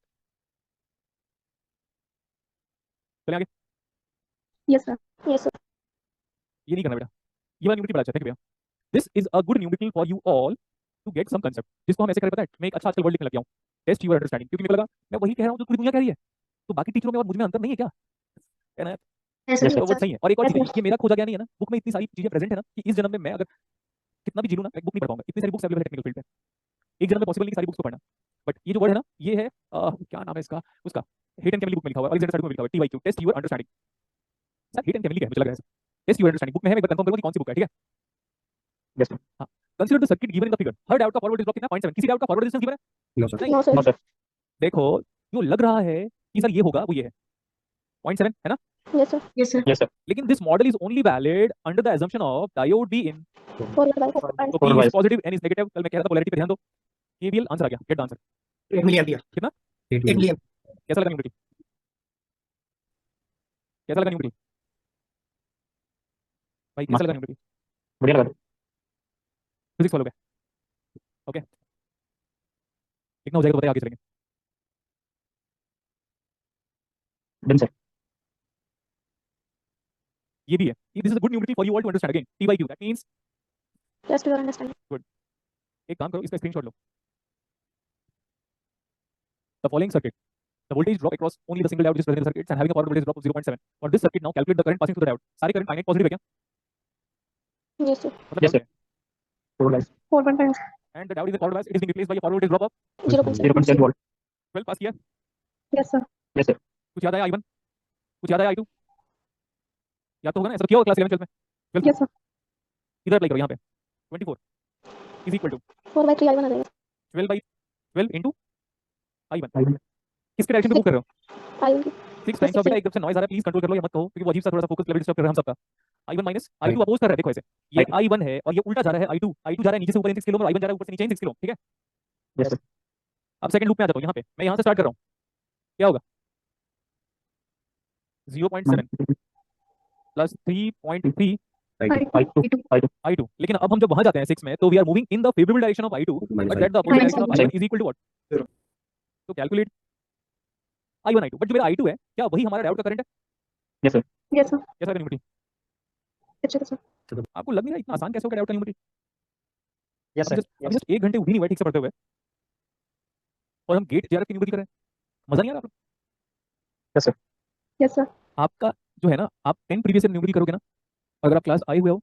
चले आगे. यस सर यस सर ये नहीं करना बेटा, ये वाला न्यूमेरिकल बड़ा अच्छा है. थैंक यू भैया. This is a good numerical for you all to get some concept. जिसको हम ऐसे करें पता है, मैं एक अच्छा आजकल वर्ड लिखने लग गया हूँ, टेस्ट यूर अंडरस्टैंडिंग. क्योंकि मेरे को लगा मैं वही कह रहा हूँ जो पूरी दुनिया कह रही है, तो बाकी टीचरों में और मुझ में अंतर नहीं है क्या? है ना? Yes Yes, sir sir. वो सही है. और एक और Yes, चीज है, sir. ये मेरा खोजा गया नहीं है ना, बुक में इतनी सारी चीजें प्रेजेंट है ना कि इस जन्म में मैं अगर कितना भी जी लूं ना, मैं बुक नहीं पढ़ पाऊंगा. इतनी सारी बुक्स अवेलेबल है टेक्निकल फील्ड में, एक जन्म में पॉसिबल नहीं सारी बुक्स को पढ़ना. बट ये जो वर्ड है ना, ये है क्या नाम है इसका, उसका हिट एंड कैमिली बुक में लिखा हुआ है, अलेक्जेंडर साइड में लिखा हुआ है, TYQ test your understanding. Sir hit and कैमिली है मुझे लग रहा है, टेस्ट यूर अंडरस्टैंडिंग बुक में है. मैं एक बार कंफर्म करूंगा कि कौन सी बुक है. ठीक है, यस सर हाँ. Consider the circuit given in the figure. Her diode का फॉरवर्ड ड्रॉप कितना? 0.7. किसी डायोड का फॉरवर्ड रेजिस्टेंस गिवन है? नो सर नहीं. नो नो सर सर देखो, जो लग रहा है कि सर ये होगा वो ये है 0.7 है ना, yes sir yes sir yes sir लेकिन this model is only valid under the assumption of diode be in. Forward bias तो Forward P is bias. Positive, N is negative. कल मैं कह रहा था पोलैरिटी पे ध्यान दो. KVL आंसर आ गया. Get the answer. 8 milliampere कितना? 8 8 मिली कैसा लगा न्यूमेरिकल? कैसा लगा न्यूमेरिकल भाई? कैसा लगा न्यूमेरिकल? बढ़िया लगा फिजिक्स फॉलो गया. ओके, कितना हो जाएगा तो बताइए, आगे चलेंगे. डन सर ये भी है. This is a good numerical for you all to understand. Again TYQ that means, test your understanding एक काम करो, इसका स्क्रीनशॉट लो. The following circuit, the voltage drop across only the single diode which is present in the circuit and having a forward voltage drop of 0.7. For this circuit now calculate the current passing through the diode. सारे current finite positive है क्या? Yes sir मतलब Yes, sir. Forward bias. 4.5 and the diode is in forward bias, it is being replaced by a forward voltage drop of 0.7 0.7 volt 12 पास किया. Yes sir yes sir कुछ याद आया I1? कुछ याद आया I2? याद तो होगा ना, ऐसा किया होगा क्लास 11 12 में. यस सर इधर अप्लाई करो यहाँ पे. 24 is equal to 4/3 I1 आ जाएगा 12 by 12 into I1. I1. किसके डायरेक्शन में मूव कर रहे हो? I1 की 6 टाइम्स ऑफ बेटा. एकदम से नॉइज आ रहा है, प्लीज कंट्रोल कर लो, ये मत कहो क्योंकि वो अजीब सा थोड़ा सा फोकस लेवल डिस्टर्ब कर रहा है हम सबका. I1 माइनस I2 अपोज कर रहा है. देखो ऐसे, ये I1 है और ये उल्टा जा रहा है I2. I2 जा रहा है नीचे से ऊपर 6 किलो और I1 जा रहा है ऊपर से नीचे 6 किलो. ठीक है, yes sir अब सेकंड लूप में आ जाता हूँ. यहाँ पे मैं यहाँ से स्टार्ट कर रहा हूँ. क्या होगा? 0.7. Plus 3.3 I2 I2। लेकिन अब हम जब वहां जाते हैं 6 में, तो we are moving in the favourable direction of I2 but that the opposite Minus direction of I1 is equal to what? 0। तो कैलकुलेट I1 I2, बट जो मेरा I2 है क्या वही हमारा डायोड का करंट है? Yes sir। Yes sir। कैसा है न्यूमेरिकल? अच्छा सर। आपको लग नहीं रहा इतना आसान कैसे हो गया डायोड का न्यूमेरिकल? Yes sir. अभी जस्ट 1 घंटे भी नहीं हुए ठीक से पढ़ते हुए और हम गेट जेआरएफ की न्यूमेरिकल कर रहे हैं। मजा नहीं आ रहा आपको? Yes sir। Yes sir। आपका जो है ना, आप 10 प्रीवियस ईयर न्यूमेरिकल करोगे ना, अगर आप क्लास आए हुए हो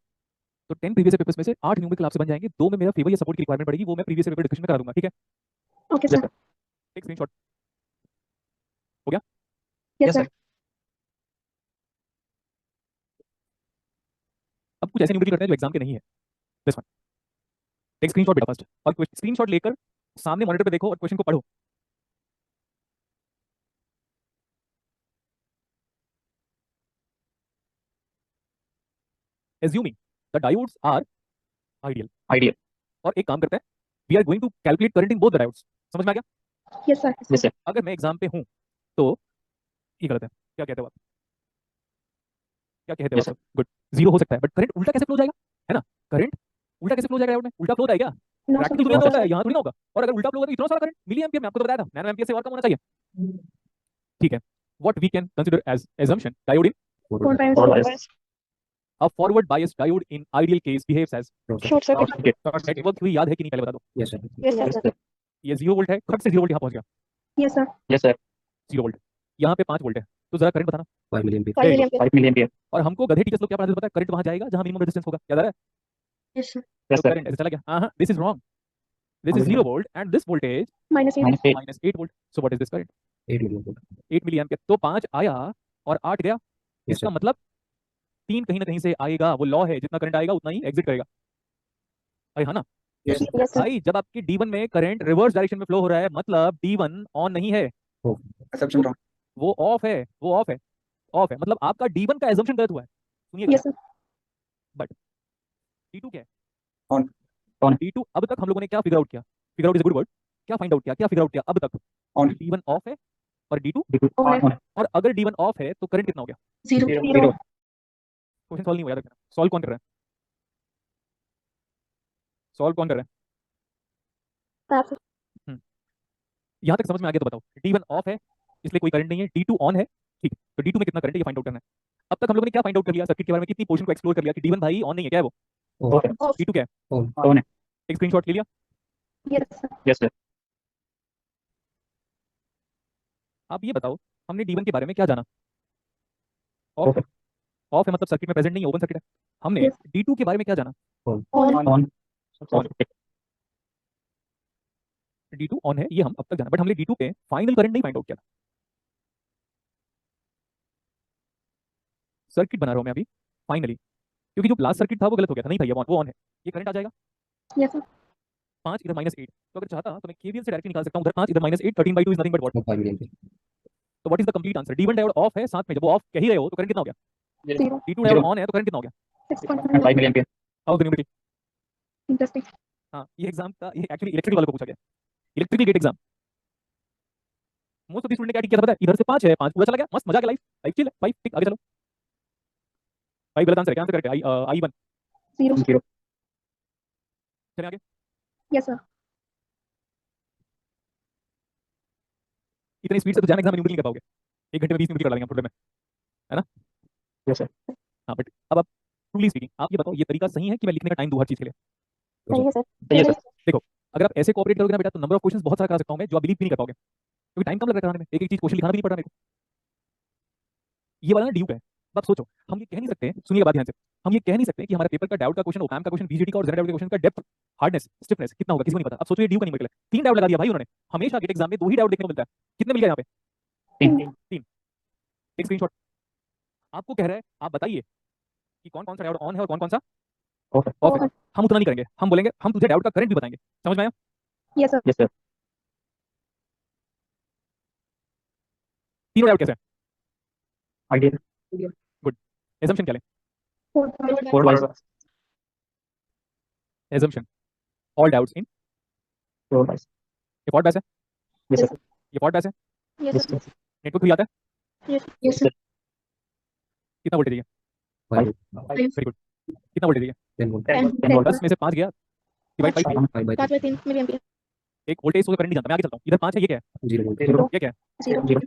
तो 10 प्रीवियस पेपर्स में से 8 न्यूमेरिकल आपसे बन जाएंगे, 2 में मेरा फेवर या सपोर्ट की रिक्वायरमेंट पड़ेगी, वो मैं प्रीवियस पेपर डिस्कशन में करा दूंगा, ठीक है? Okay Yes sir। sir। एक स्क्रीनशॉट। Yes Yes, sir। अब कुछ ऐसे न्यूमेरिकल करते हैं जो एग्जाम के नहीं है। दिस वन, टेक स्क्रीनशॉट बेटा फर्स्ट, और स्क्रीनशॉट लेकर सामने मॉनिटर पे देखो और क्वेश्चन को पढ़ो। Assuming the diodes are ideal, Ideal। और एक काम करते हैं, we are going to calculate current in both the diodes. समझ में आ गया? Yes sir। Yes sir। अगर मैं एग्जाम पे हूं तो ये गलत है, क्या कहते हो आप? क्या कहते हो Yes, आप? गुड, जीरो हो सकता है, बट करंट उल्टा कैसे फ्लो जाएगा, है ना? करंट उल्टा कैसे फ्लो जाएगा डायोड में? उल्टा फ्लो होता है क्या? No sir। प्रैक्टिकल दुनिया में No, होता है, यहाँ थोड़ी ना होगा। और अगर उल्टा फ्लो होगा तो इतना सारा करंट मिली एम्पियर में, आपको तो बताया था, नैनो एम्पियर से और कम होना चाहिए, ठीक है? What we can consider as assumption, diode in Four times Forward forward bias। a forward biased diode in ideal case behaves as short circuit। Okay। Network हुई, याद है कि नहीं पहले बता दो। Yes sir। Yes Yes sir। sir। ये 0 volt है, खट से 0 वोल्ट यहाँ पहुंच गया, Yes sir। Yes sir। 0 volt, यहाँ पे 5 वोल्ट है, तो जरा करंट बताना। 5 million Five Very milliampere। 5 milliampere। और हमको गधे टीचर्स लोग क्या पढ़ाते थे पता है? करंट वहां जाएगा जहां मिनिमम रेजिस्टेंस होगा, याद आ रहा है? Yes sir। Yes तो sir। करंट ऐसे चला गया, हाँ, this is wrong, this is 0 volt and this voltage Minus 8। -8। Minus 8 volt, so what is this current? 8 million। 8 milliampere. तो 5 आया और 8 गया, Yes इसका sir। मतलब 3 कहीं ना कहीं से आएगा, वो लॉ है, जितना करंट आएगा उतना ही एग्जिट करेगा, अरे हाँ ना? Yes sir। Yes sir। भाई जब आपकी D1 में करंट रिवर्स डायरेक्शन में फ्लो हो रहा है, मतलब D1 ऑन नहीं है, Assumption wrong। वो ऑफ है, वो ऑफ है, ऑफ है, मतलब आपका D1 का एजम्पशन गलत हुआ है। सुनिएगा, Yes sir। D2 क्या है? On। On। D2 अब तक हम लोगों ने क्या फिगर आउट किया? Figure out is good word. क्या फाइंड आउट किया, क्या फिगर आउट किया अब तक? On। D1 ऑफ है और D2 D2 On। on। और अगर D1 ऑफ है तो करंट कितना हो गया? Zero। 0। क्वेश्चन सॉल्व नहीं हुआ, याद रखना। सॉल्व कौन कर रहा है? सॉल्व कौन कर रहा है? आप sir। यहाँ तक समझ में आ गया तो बताओ। D1 ऑफ है इसलिए कोई करंट नहीं है, D2 ऑन है, ठीक है, तो D2 में कितना करंट है ये फाइंड आउट करना है। अब तक हम लोगों ने क्या फाइंड आउट कर लिया सर्किट के बारे में, कितनी पोर्शन को एक्सप्लोर कर लिया कि D1 भाई ऑन नहीं है, क्या है वो? Off। Off। D2 क्या है? On है। एक स्क्रीनशॉट ले लिया। Yes sir। Yes sir। आप ये बताओ, हमने D1 के बारे में क्या जाना? Of Off। है, ऑफ है मतलब सर्किट में प्रेजेंट नहीं है, ओपन सर्किट है। हमने Yes। D2 के बारे में क्या जाना? On। On। On। D2 on है ये हम अब तक जाना, बट हमने D2 पे फाइनल करंट नहीं फाइंड आउट किया था। सर्किट बना रहा हूं मैं अभी फाइनली, क्योंकि जो लास्ट सर्किट था वो गलत हो गया था, नहीं था ये वो ऑन है, ये करंट आ जाएगा। Yes sir। 5 इधर -8, तो अगर चाहता तो मैं KVL से डायरेक्ट निकाल सकता हूं, उधर 5 इधर -8, 13/2 is nothing but what? 5 million। तो what is the complete answer? D1 diode off है, साथ में जब वो ऑफ कह ही रहे हो तो करंट कितना हो गया? Zero। D2 डायोड ऑन है तो करंट कितना हो गया? 6.5 5 milliampere। How the numerical? Interesting। हाँ, ये एग्जाम का, ये एक्चुअली इलेक्ट्रिकल वालों को पूछा गया, electrical gate exam. Most of the student ने क्या टिक किया था पता है? इधर से 5 है, 5 पूरा चला गया, मस्त मजा आ गया, लाइफ लाइफ चिल है, 5 टिक, आगे चलो। 5 गलत आंसर है, क्या आंसर करेक्ट है? I1। Zero। 0। चलिए आगे। Yes sir। इतनी स्पीड से तो जान एग्जाम में न्यूमेरिकल नहीं कर पाओगे, 1 घंटे में 20 न्यूमेरिकल कर डालेंगे हम थोड़े में, है ना? Yes sir। हाँ, बट अब आप ट्रूली स्पीकिंग, आप ये बताओ ये तरीका सही है कि मैं लिखने का टाइम दूं हर चीज के लिए? सही है सर। सही है सर। अगर आप ऐसे कोऑपरेट करोगे ना बेटा, तो नंबर ऑफ क्वेश्चंस बहुत सारा करा सकता हूं मैं, जो आप बिलीव भी नहीं कर पाओगे, क्योंकि टाइम कम लग रहा है कराने में, एक एक चीज क्वेश्चन लिखाना भी नहीं पड़ रहा मेरे को। ये वाला ना ड्यूक है। अब आप सोचो, हम ये कह नहीं सकते, सुनिएगा बात ध्यान से, हम ये कह नहीं सकते कि हमारे पेपर का डाउट का क्वेश्चन, ओपैम का क्वेश्चन, बीजेटी का और जेनेरल डाउट का क्वेश्चन का डेप्थ, हार्डनेस, स्टिफनेस कितना होगा, किसी को नहीं पता। अब सोचो ये ड्यू का न्यूमेरिकल है, 3 डाउट लगा दिया भाई उन्होंने। हमेशा गेट एग्जाम में 2 ही डाउट देखने को मिलता है, कितने मिल गया यहाँ पे? 3। एक स्क्रीनशॉट। आपको कह रहा है आप बताइए कि कौन कौन सा डाउट ऑन है और कौन कौन सा Off है। ऑफ है। हम उतना नहीं करेंगे, हम बोलेंगे हम तुझे डाउट का करंट भी बताएंगे। समझ में आया? Yes sir। Yes sir। तीनों डाउट कैसे हैं? Ideal। गुड। एजम्पशन क्या लें? Forward bias। Assumption all doubts in, Forward bias। ये फॉल्ट बैस है, Yes sir। ये फॉल्ट बैस है, Yes Yes sir। sir। Network भी आता है, Yes sir। कितना वोल्टेज है? 5 वेरी गुड। कितना वोल्टेज है? 10 volt 10 volt 10 में से 5 गया, डिवाइड बाई 3। 5 by 3 5/3 मिलियम्पियर एक वोल्टेज सोर्स करंट नहीं जानता, मैं आगे चलता हूँ। इधर 5 है, ये क्या है? 0 volt ये क्या है? 0 0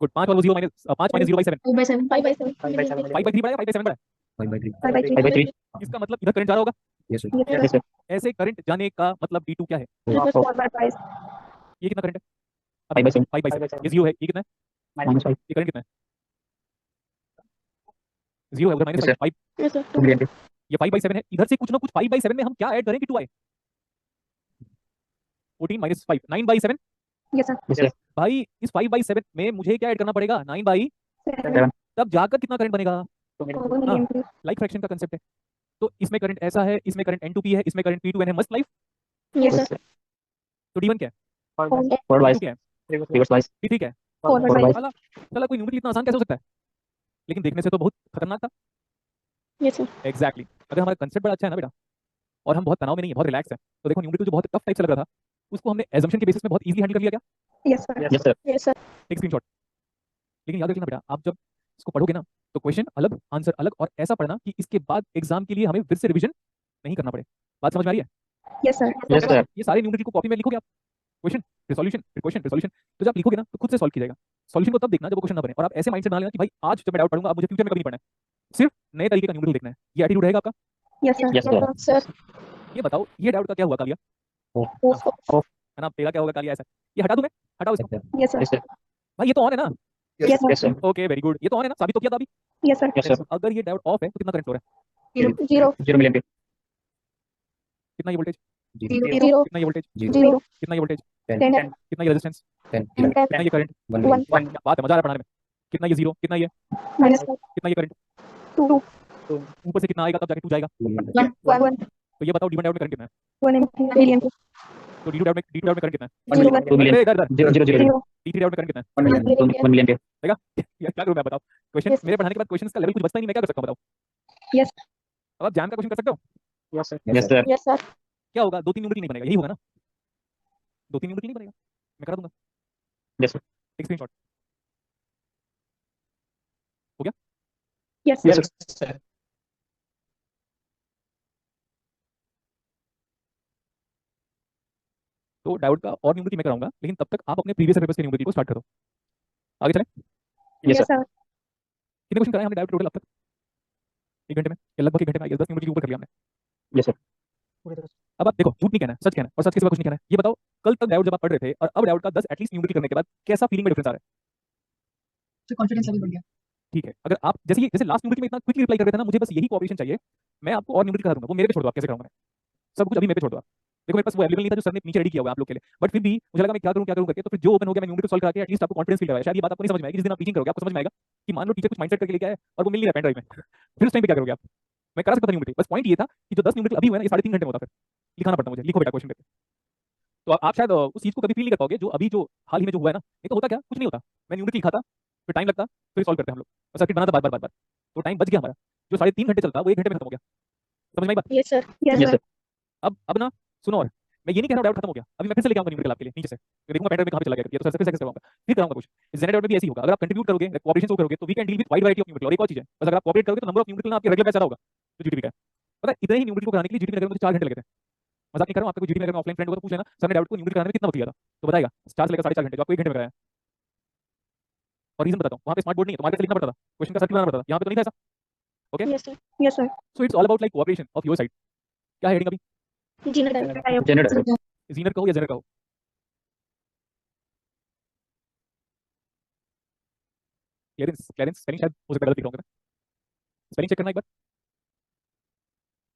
गुड। 5 और वो 0 माइनस 5 माइनस 0/7 2/7 5/7 5 by 7 5 बाई 3 बड़ा है, 5 बाई 7 बड़ा है? 5 by 3 5/3 5 by 3 इसका मतलब इधर करंट जा रहा होगा। yes sir Yes, yes sir ऐसे करंट जाने का मतलब D2 क्या है? 4/5 ये कितना करंट है? 5 by 7 5 बाई 7, ये 0 है, ये कितना है? minus 5 ये करंट कितना है? 0 है, उधर Yes, minus sir. 5। Yes, sir. 2 million ये 5 बाई 7 है, इधर से कुछ ना कुछ 5 बाई 7 में हम क्या ऐड करें कि 2 आए? 14 minus 5 9 by 7। Yes, sir. yes sir भाई इस 5 बाई 7 में मुझे क्या ऐड करना पड़ेगा? 9 बाई, 7 तब जाकर कितना करंट बनेगा? 4 मिलियम्पियर लाइक फ्रैक्शन का कंसेप्ट है। तो इसमें करंट ऐसा है, इसमें करंट N2P है, इसमें करंट P2N है, मस्त लाइफ। Yes, sir. तो D1 क्या है? forward wise D2 क्या है? reverse wise D3 क्या है? Forward forward wise. wise चला कोई न्यूमेरिकल इतना आसान कैसे हो सकता है? लेकिन देखने से तो बहुत खतरनाक था। Yes, sir. एग्जैक्टली अगर हमारा कंसेप्ट बड़ा अच्छा है ना बेटा, और हम बहुत तनाव में नहीं है, बहुत रिलैक्स है, तो देखो न्यूमेरिकल जो बहुत टफ टाइप से लग रहा था, उसको हमने एजम्पशन के बेसिस में बहुत इजीली हैंडल कर लिया। क्या? Yes, sir. yes sir Yes, sir. एक स्क्रीनशॉट। लेकिन याद रखना बेटा, आप जब इसको पढ़ोगे ना, तो क्वेश्चन अलग, आंसर अलग, और ऐसा पढ़ना कि इसके बाद एग्जाम के लिए हमें फिर से रिवीजन नहीं करना पड़े। बात समझ में आ रही है? Yes, sir. yes sir ये सारे न्यूमेरिकल को कॉपी में लिखोगे आप, क्वेश्चन फिर सॉल्यूशन फिर क्वेश्चन फिर सॉल्यूशन, तो जब आप लिखोगे ना तो खुद से सॉल्व कीजिएगा। सॉल्यूशन को तब देखना जब वो क्वेश्चन ना बने, और आप ऐसे माइंडसेट बना लेना कि भाई आज जब मैं डाउट पढ़ूंगा, अब मुझे फ्यूचर में कभी नहीं पढ़ना है, सिर्फ नए तरीके का न्यूमेरिकल देखना है। ये एटीट्यूड रहेगा आपका? Yes, sir. Yes, sir. Sir. ये बताओ, ये डाउट का क्या हुआ कालिया? Off. है ना, तेरा क्या होगा कालिया? ऐसा ये हटा दूं मैं? हटाओ इसको। Yes, sir. yes sir भाई ये तो ऑन है ना? Yes, sir. yes sir okay very good, ये तो ऑन है ना, साबित तो किया था अभी। Yes, sir. yes sir अगर ये डाउट ऑफ है तो कितना करंट फ्लो रहा है? 0 0 million कितना ये वोल्टेज? 0 कितना ये वोल्टेज? 0 कितना ये वोल्टेज? 10 कितना ये रेजिस्टेंस? 10 कितना ये करंट? 1 1 क्या बात है, मजा आ रहा है पढ़ाने में। कितना ये 0, कितना ये, -5 कितना ये करंट? 2 ऊपर से कितना आएगा तब जाके 2 जाएगा? 1 तो ये बताओ D1 डाउट में करंट कितना है? 1 मिलियन तो D2 डाउट में करंट कितना है? 0 2 million अरे इधर 0 0 0 0 D3 डाउट में करंट कितना है? 1 million 1 million यार क्या करूं मैं, बताओ। Question Yes. मेरे पढ़ाने के बाद क्वेश्चंस का लेवल कुछ बचता ही नहीं, मैं क्या कर सकता हूं बताओ। Yes. अब आप जैम का क्वेश्चन कर सकते हो? yes sir yes sir Yes, sir. क्या होगा? 2-3 न्यूमेरिकल नहीं बनेगा, यही होगा ना? 2-3 न्यूमेरिकल नहीं बनेगा, मैं करा दूंगा। yes sir एक screenshot. Yes, yes sir. sir तो डायोड का और न्यूमेरिकल मैं कराऊंगा, लेकिन तब तक आप अपने प्रीवियस पेपर्स के न्यूमेरिकल को स्टार्ट करो। आगे चलें? yes Yes, sir sir. कितने क्वेश्चन कराए हमने डायोड टोटल अब तक? 1 घंटे में या लगभग 1 घंटे में 10 न्यूमेरिकल के ऊपर कर लिया हमने। yes sir अब आप देखो, झूठ नहीं कहना है, सच कहना है, और सच के सिवा कुछ नहीं कहना है। ये बताओ, कल तक डायोड जब आप पढ़ रहे थे और अब डायोड का 10 एटलीस्ट न्यूमेरिकल करने के बाद कैसा फीलिंग में डिफरेंस आ रहा है? कॉन्फिडेंस लेवल बढ़ गया। ठीक है, अगर आप जैसे लास्ट न्यूमेरिकल में इतना क्विकली रिप्लाई कर रहे थे ना, मुझे बस यही कोऑपरेशन चाहिए, मैं आपको और न्यूमेरिकल करा दूंगा, वो मेरे पे छोड़ दो, आप कैसे कराऊंगा मैं, सब कुछ अभी मेरे पे छोड़ दो आप। देखो मेरे पास वो अवेलेबल नहीं था जो सर ने नीचे रेडी किया हुआ है आप लोग के लिए, बट फिर भी मुझे लगा मैं क्या करूं करके, तो फिर जो ओपन हो गया मैं न्यूमेरिकल सॉल्व करा के एटलीस्ट आपको कॉन्फिडेंस फील कराया। शायद ये बात आपको नहीं समझ में आएगी, जिस दिन आप टीचिंग करोगे आपको समझ में आएगा कि मान लो टीचर कुछ माइंडसेट करके लेके आया और वो मिल नहीं रहा पेन ड्राइव में, फिर उस टाइम पे क्या करोगे आप? मैं करा सकता था न्यूमेरिकल, बस पॉइंट ये था कि जो 10 न्यूमेरिकल अभी हुए ना, ये 3.5 घंटे में होता, फिर लिखाना पड़ता मुझे, लिखो बेटा क्वेश्चन करके। तो आप शायद उस चीज को कभी फील नहीं कर पाओगे जो अभी जो हाल ही में जो हुआ है ना। नहीं तो होता क्या, कुछ नहीं होता, मैं न्यूमेरिकल लिखा था, फिर टाइम लगता, फिर सॉल्व करते हैं हम लोग, और सर्किट बनाता बार बार, तो टाइम बच गया हमारा। जो 3.5 घंटे चलता वो 1 घंटे में खत्म हो गया। समझ में आई बात? Yes, sir. Yes, yes sir. sir अब ना सुनो, और मैं ये नहीं कह रहा हूं डाउट खत्म हो गया, अभी मैं फिर से लेके आऊंगा न्यूमेरिकल आपके लिए नीचे से, तो देखूंगा पैटर्न में कहां पे चला गया, तो सर फिर से कराऊंगा, फिर कराऊंगा कुछ। जेनेट डाउट में भी ऐसे ही होगा, अगर आप कंट्रीब्यूट करोगे, कोऑपरेशन शो करोगे, तो we can deal with wide variety of numerical. और एक और चीज है, बस अगर आप कोऑपरेट करोगे तो नंबर ऑफ न्यूमेरिकल ना आपके रेगुलर बैच ज्यादा होगा, तो जीटीपी का है। पता है इतने ही न्यूमेरिकल को कराने के लिए जीटीपी नगर में मुझे 4 घंटे लगे थे। मजाक नहीं कर रहा हूं, आपका कोई जीटीपी नगर में ऑफलाइन फ्रेंड होगा तो पूछ लेना, सर ने डाउट को न्यूमेरिकल कराने में कितना वक्त लिया था, तो बताएगा 4 से लेकर 4.5 घंटे, जो आपको 1 घंटे में कराया। और रीजन बताता हूं, वहां पे स्मार्ट बोर्ड नहीं है, तो मार्केट से लिखना पड़ता था, क्वेश्चन का सर्किट बनाना पड़ता था, यहां पे तो नहीं था ऐसा। Okay, Yes, sir. Yes, sir. So it's all about like cooperation of your side. क्या हेडिंग अभी? General. जीनर कहो या जेनर कहो? क्लियरेंस स्पेलिंग शायद हो सकता है गलत लिख रहा हूं मैं, स्पेलिंग चेक करना एक बार,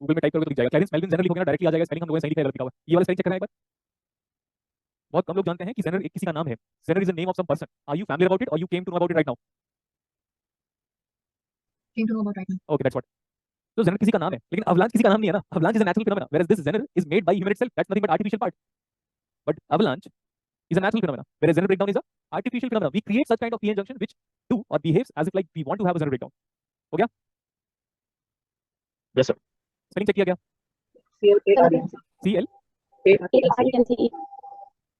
गूगल में टाइप करोगे तो दिख जाएगा। क्लियरेंस मेल्विन जेनर लिखोगे ना डायरेक्टली आ जाएगा, स्पेलिंग हम लोगों ने सही लिखा है, गलत लिखा हुआ है, ये वाला स्पेलिंग चेक करना एक बार। बहुत कम लोग जानते हैं कि जेनर एक किसी का नाम है। Zener is the name of some person. Are you familiar about it और you came to know about it right now? Came to know about right now. Okay that's what. तो जेनर किसी का नाम है, लेकिन अवलांच किसी का नाम नहीं है ना। Avalanche is a natural phenomena, whereas this zener is made by human itself, that's nothing but artificial part. But avalanche is a natural phenomena, whereas Zener breakdown is a artificial phenomena. We create such kind of p-n junction which do or behaves as if like we want to have a Zener breakdown. हो गया? yes sir spelling check किया गया? CL ARENCE.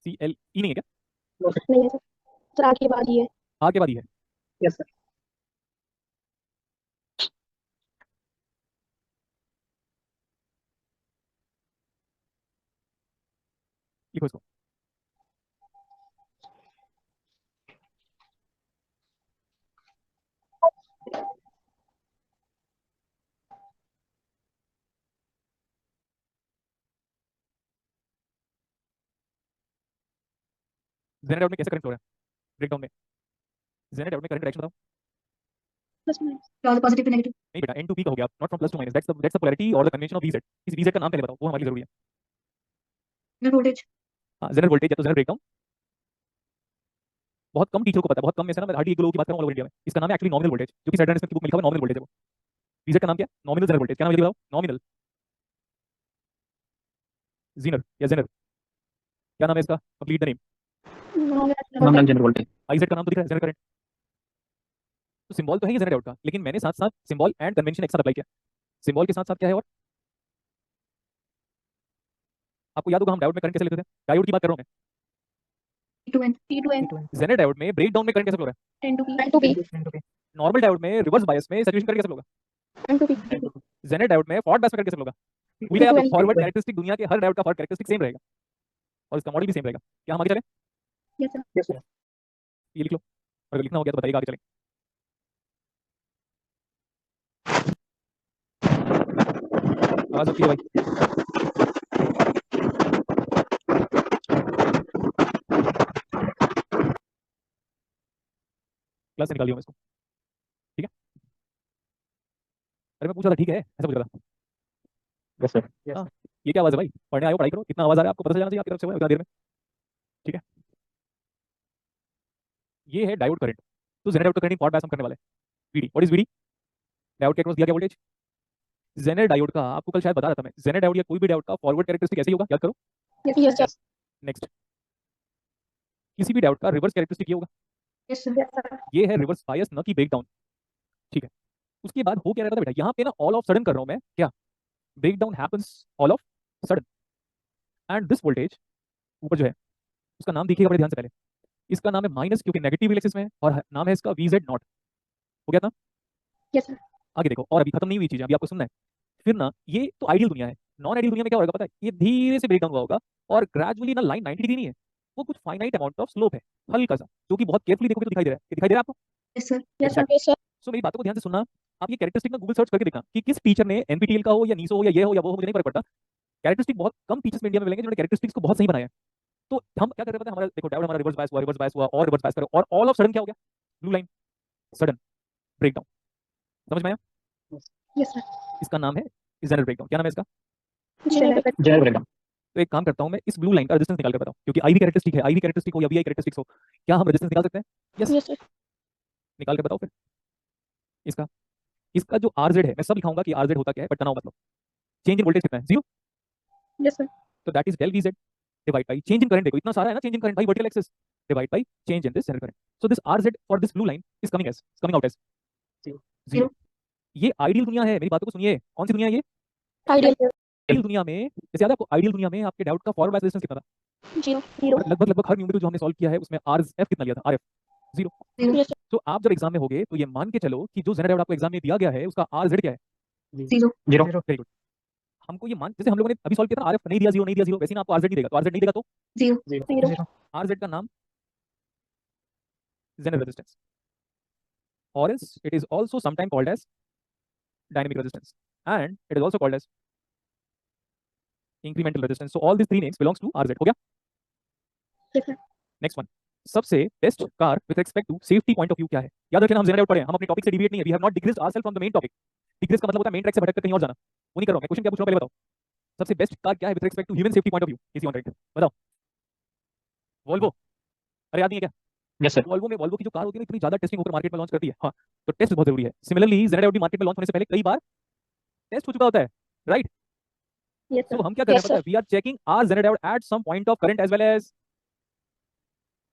CL ई नहीं है क्या? नहीं है sir, sir आगे बाद ही है। आ के बाद ही है। yes sir लिखो इसको। जेनर डायोड में कैसे करंट फ्लो हो रहा है ब्रेकडाउन में? जेनर डायोड में करंट डायरेक्शन बताओ। Plus minus positive to negative. नहीं बेटा, N to P का हो गया, not from plus to minus. That's the polarity और द कन्वेंशन ऑफ VZ। इस VZ का नाम पहले बताओ, वो हमारे लिए जरूरी है। Zener voltage. हाँ, जेनर वोल्टेज या तो जेनर ब्रेकडाउन। बहुत कम टीचर को पता है, बहुत कम में से ना, मैं हार्डली एक दो लोगों की बात कर रहा हूँ ऑल ओवर इंडिया में। इसका नाम है एक्चुअली नॉमिनल वोल्टेज, जो कि सैटर्न की बुक में लिखा हुआ है नॉमिनल वोल्टेज है वो। VZ का नाम क्या है? Nominal zener voltage. क्या नाम है, जल्दी बताओ। नॉमिनल जीनर या जेनर, क्या नाम है इसका? Complete the name. Nominal general voltage. IZ का नाम तो दिख रहा है, जेनर करंट। तो सिंबल तो है ही जेनर डायोड का, लेकिन मैंने साथ साथ सिंबल एंड कन्वेंशन एक साथ अप्लाई किया। सिंबल के साथ साथ क्या है और? आपको याद होगा हम डायोड में करंट कैसे लेते थे? डायोड की बात कर रहा हूँ मैं। T2N जेनर डायोड में ब्रेकडाउन में करंट कैसे फ्लो हो रहा 10 to P है? नॉर्मल डायोड में रिवर्स बायस में सैचुरेशन करंट कैसे फ्लो होगा? 10 to P जेनर डायोड में फॉरवर्ड बायस में करंट कैसे फ्लो होगा? वही याद, 2N फॉरवर्ड कैरेक्टरिस्टिक दुनिया के हर डायोड का फॉरवर्ड कैरेक्टरिस्टिक सेम रहेगा और इसका मॉडल भी सेम रहेगा। क्या हम आगे चलें? Yes sir. ये लिख लो, और अगर लिखना हो गया तो बताइएगा, आगे चलें। आवाज होती है भाई? क्लास से निकाल दिया मैं इसको, ठीक है? अरे मैं पूछा था, ठीक है, ऐसा पूछा था। Yes sir. हाँ, ये क्या आवाज है भाई? पढ़ने आयो, पढ़ाई करो। कितना आवाज आ रहा है आपको पता चल जाना चाहिए आपकी तरफ से हुआ है उतना देर में, ठीक है? ये है डायोड करंट। तो जेनर डायोड का करंट फॉरवर्ड बायस हम करने वाले हैं। VD, what is VD? Diode के अक्रॉस दिया गया वोल्टेज। जेनर डायोड का आपको कल शायद बता रहा था मैं, जेनर डायोड या कोई भी डायोड का फॉरवर्ड कैरेक्टरिस्टिक ऐसे ही होगा, याद करो। Yes sir. नेक्स्ट, किसी भी डायोड का रिवर्स कैरेक्टरिस्टिक ये होगा। Yes sir. ये है रिवर्स बायस, न कि ब्रेकडाउन, ठीक है? उसके बाद हो क्या रहता था बेटा, यहाँ पे ना ऑल ऑफ सडन कर रहा हूँ मैं, क्या? Breakdown happens all of sudden, and this voltage ऊपर जो है उसका नाम देखिएगा बड़े ध्यान से पहले। इसका नाम है माइनस, क्योंकि नेगेटिव इलेक्सिस में है, और नाम है इसका VZ नॉट। हो गया था? Yes sir. आगे देखो, और अभी खत्म नहीं हुई चीजें, अभी आपको सुनना है। फिर ना, ये तो आइडियल दुनिया है। नॉन आइडियल दुनिया में क्या होगा पता है? ये धीरे से ब्रेकडाउन हुआ होगा, और ग्रेजुअली ना लाइन 90 डिग्री नहीं है, वो कुछ फाइनाइट अमाउंट ऑफ स्लोप है, हल्का सा, जो कि बहुत केयरफुली देखोगे तो दिखाई दे रहा है। ये दिखाई दे रहा है आपको? Yes sir. Yes sir. So मेरी बातों को ध्यान से सुनना। आप ये कैरेक्टरिस्टिक ना गूगल सर्च करके देखना कि किस टीचर ने, NPTEL का हो या नीसो हो या ये हो या वो हो, मुझे नहीं फर्क पड़ता। कैरेक्टरिस्टिक बहुत कम टीचर्स में इंडिया में मिलेंगे जिन्होंने कैरेक्टरिस्टिक्स को बहुत सही बनाया है। तो हम क्या कर रहे हैं पता है? हमारा देखो, डायोड हमारा रिवर्स बायस हुआ और रिवर्स बायस करो, और ऑल ऑफ सडन क्या हो गया? Blue line, sudden breakdown. समझ में आया? Yes sir. इसका नाम है जेनरल ब्रेकडाउन। क्या नाम है इसका? General breakdown. तो एक काम करता हूं मैं, इस ब्लू लाइन का रेजिस्टेंस निकाल कर बताऊं, क्योंकि IV कैरेक्टरिस्टिक है, IV कैरेक्टरिस्टिक हो या VI कैरेक्टरिस्टिक्स हो, क्या हम रेजिस्टेंस निकाल सकते हैं? Yes, yes sir. निकाल कर बताओ फिर। इसका इसका जो RZ है, मैं सब लिखाऊंगा कि RZ होता क्या है, बट तनाव मतलब चेंज इन वोल्टेज कितना है? 0। Yes sir. तो that is del VZ divide by change in current. देखो इतना सारा है ना, change in current by vertical axis divide by change in this general current. So this RZ for this blue line is coming out as 0। ये ideal दुनिया है, मेरी बातों को सुनिए। कौन सी दुनिया है ये? आइडियल आइडियल दुनिया में, जैसे याद है आपको, आइडियल दुनिया में आपके डायोड का फॉरवर्ड बायस रेजिस्टेंस कितना था? 0 लगभग हर न्यूमेरिकल जो हमने सॉल्व किया है उसमें RF कितना लिया था? RF 0। Yes sir. तो आप जब एग्जाम में होगे तो ये मान के चलो कि जो जेनर डायोड आपको एग्जाम में दिया गया है उसका RZ क्या है? 0 जीरो। Very good. हमको ये मान, जैसे हम लोगों ने अभी सॉल्व किया था, RF नहीं दिया, 0 नहीं दिया, 0, वैसे ही ना आपको RZ नहीं देगा, तो RZ नहीं देगा तो 0 RZ का नाम zener resistance, or else it is also sometimes called as dynamic resistance, and it is also called as incremental resistance. So all these three names belongs to RZ. हो गया? Yes sir. नेक्स्ट वन, सबसे best car with respect to safety point of view क्या है? याद रखना, हम Jenner diode पढ़े हैं, हम अपने टॉपिक से डिविएट नहीं है। We have not digressed ourselves from the main topic. Digress का मतलब होता है मेन ट्रैक से भटक कर कहीं और जाना, वो नहीं कर रहा हूं मैं। क्वेश्चन क्या पूछ रहा हूं पहले बताओ। सबसे बेस्ट कार क्या है with respect to human safety point of view? इसी ऑन राइट, बताओ। वोल्वो। अरे याद नहीं है क्या? Yes sir. वोल्वो की जो कार होती है ना, इतनी ज्यादा टेस्टिंग होकर मार्केट में लॉन्च करती है। हाँ, तो टेस्ट बहुत जरूरी है। सिमिलरली जेनर डायोड भी मार्केट में लॉन्च होने से पहले कई बार टेस्ट हो चुका होता है, राइट? Yes so sir. हम क्या कर रहे हैं पता है? We are checking our zener diode at some point of current as well as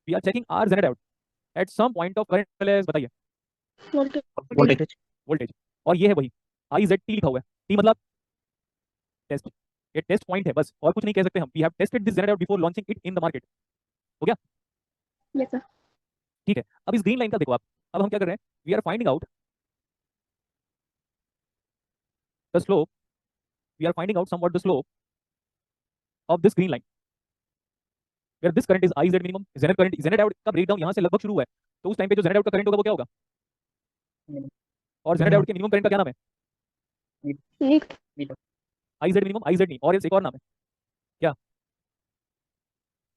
we are checking our zener diode at some point of current as well as, बताइए। Voltage. Voltage. और ये है वही IZT लिखा हुआ है। T मतलब test, ये टेस्ट पॉइंट है बस, और कुछ नहीं कह सकते हम। We have tested this zener diode before launching it in the market. हो गया? Yes sir. ठीक है, अब इस ग्रीन लाइन का देखो आप। अब हम क्या कर रहे हैं? We are finding out the slope, we are finding out somewhat the slope of this green line. Where this current is I Z minimum, zener current, zener diode का ब्रेकडाउन यहाँ से लगभग शुरू हुआ है, तो उस टाइम पे जो जेनर डायोड का करंट होगा वो क्या होगा? और जेनर डायोड के मिनिमम करंट का क्या नाम है? Leak I Z minimum, I Z नहीं, और एक और नाम है क्या?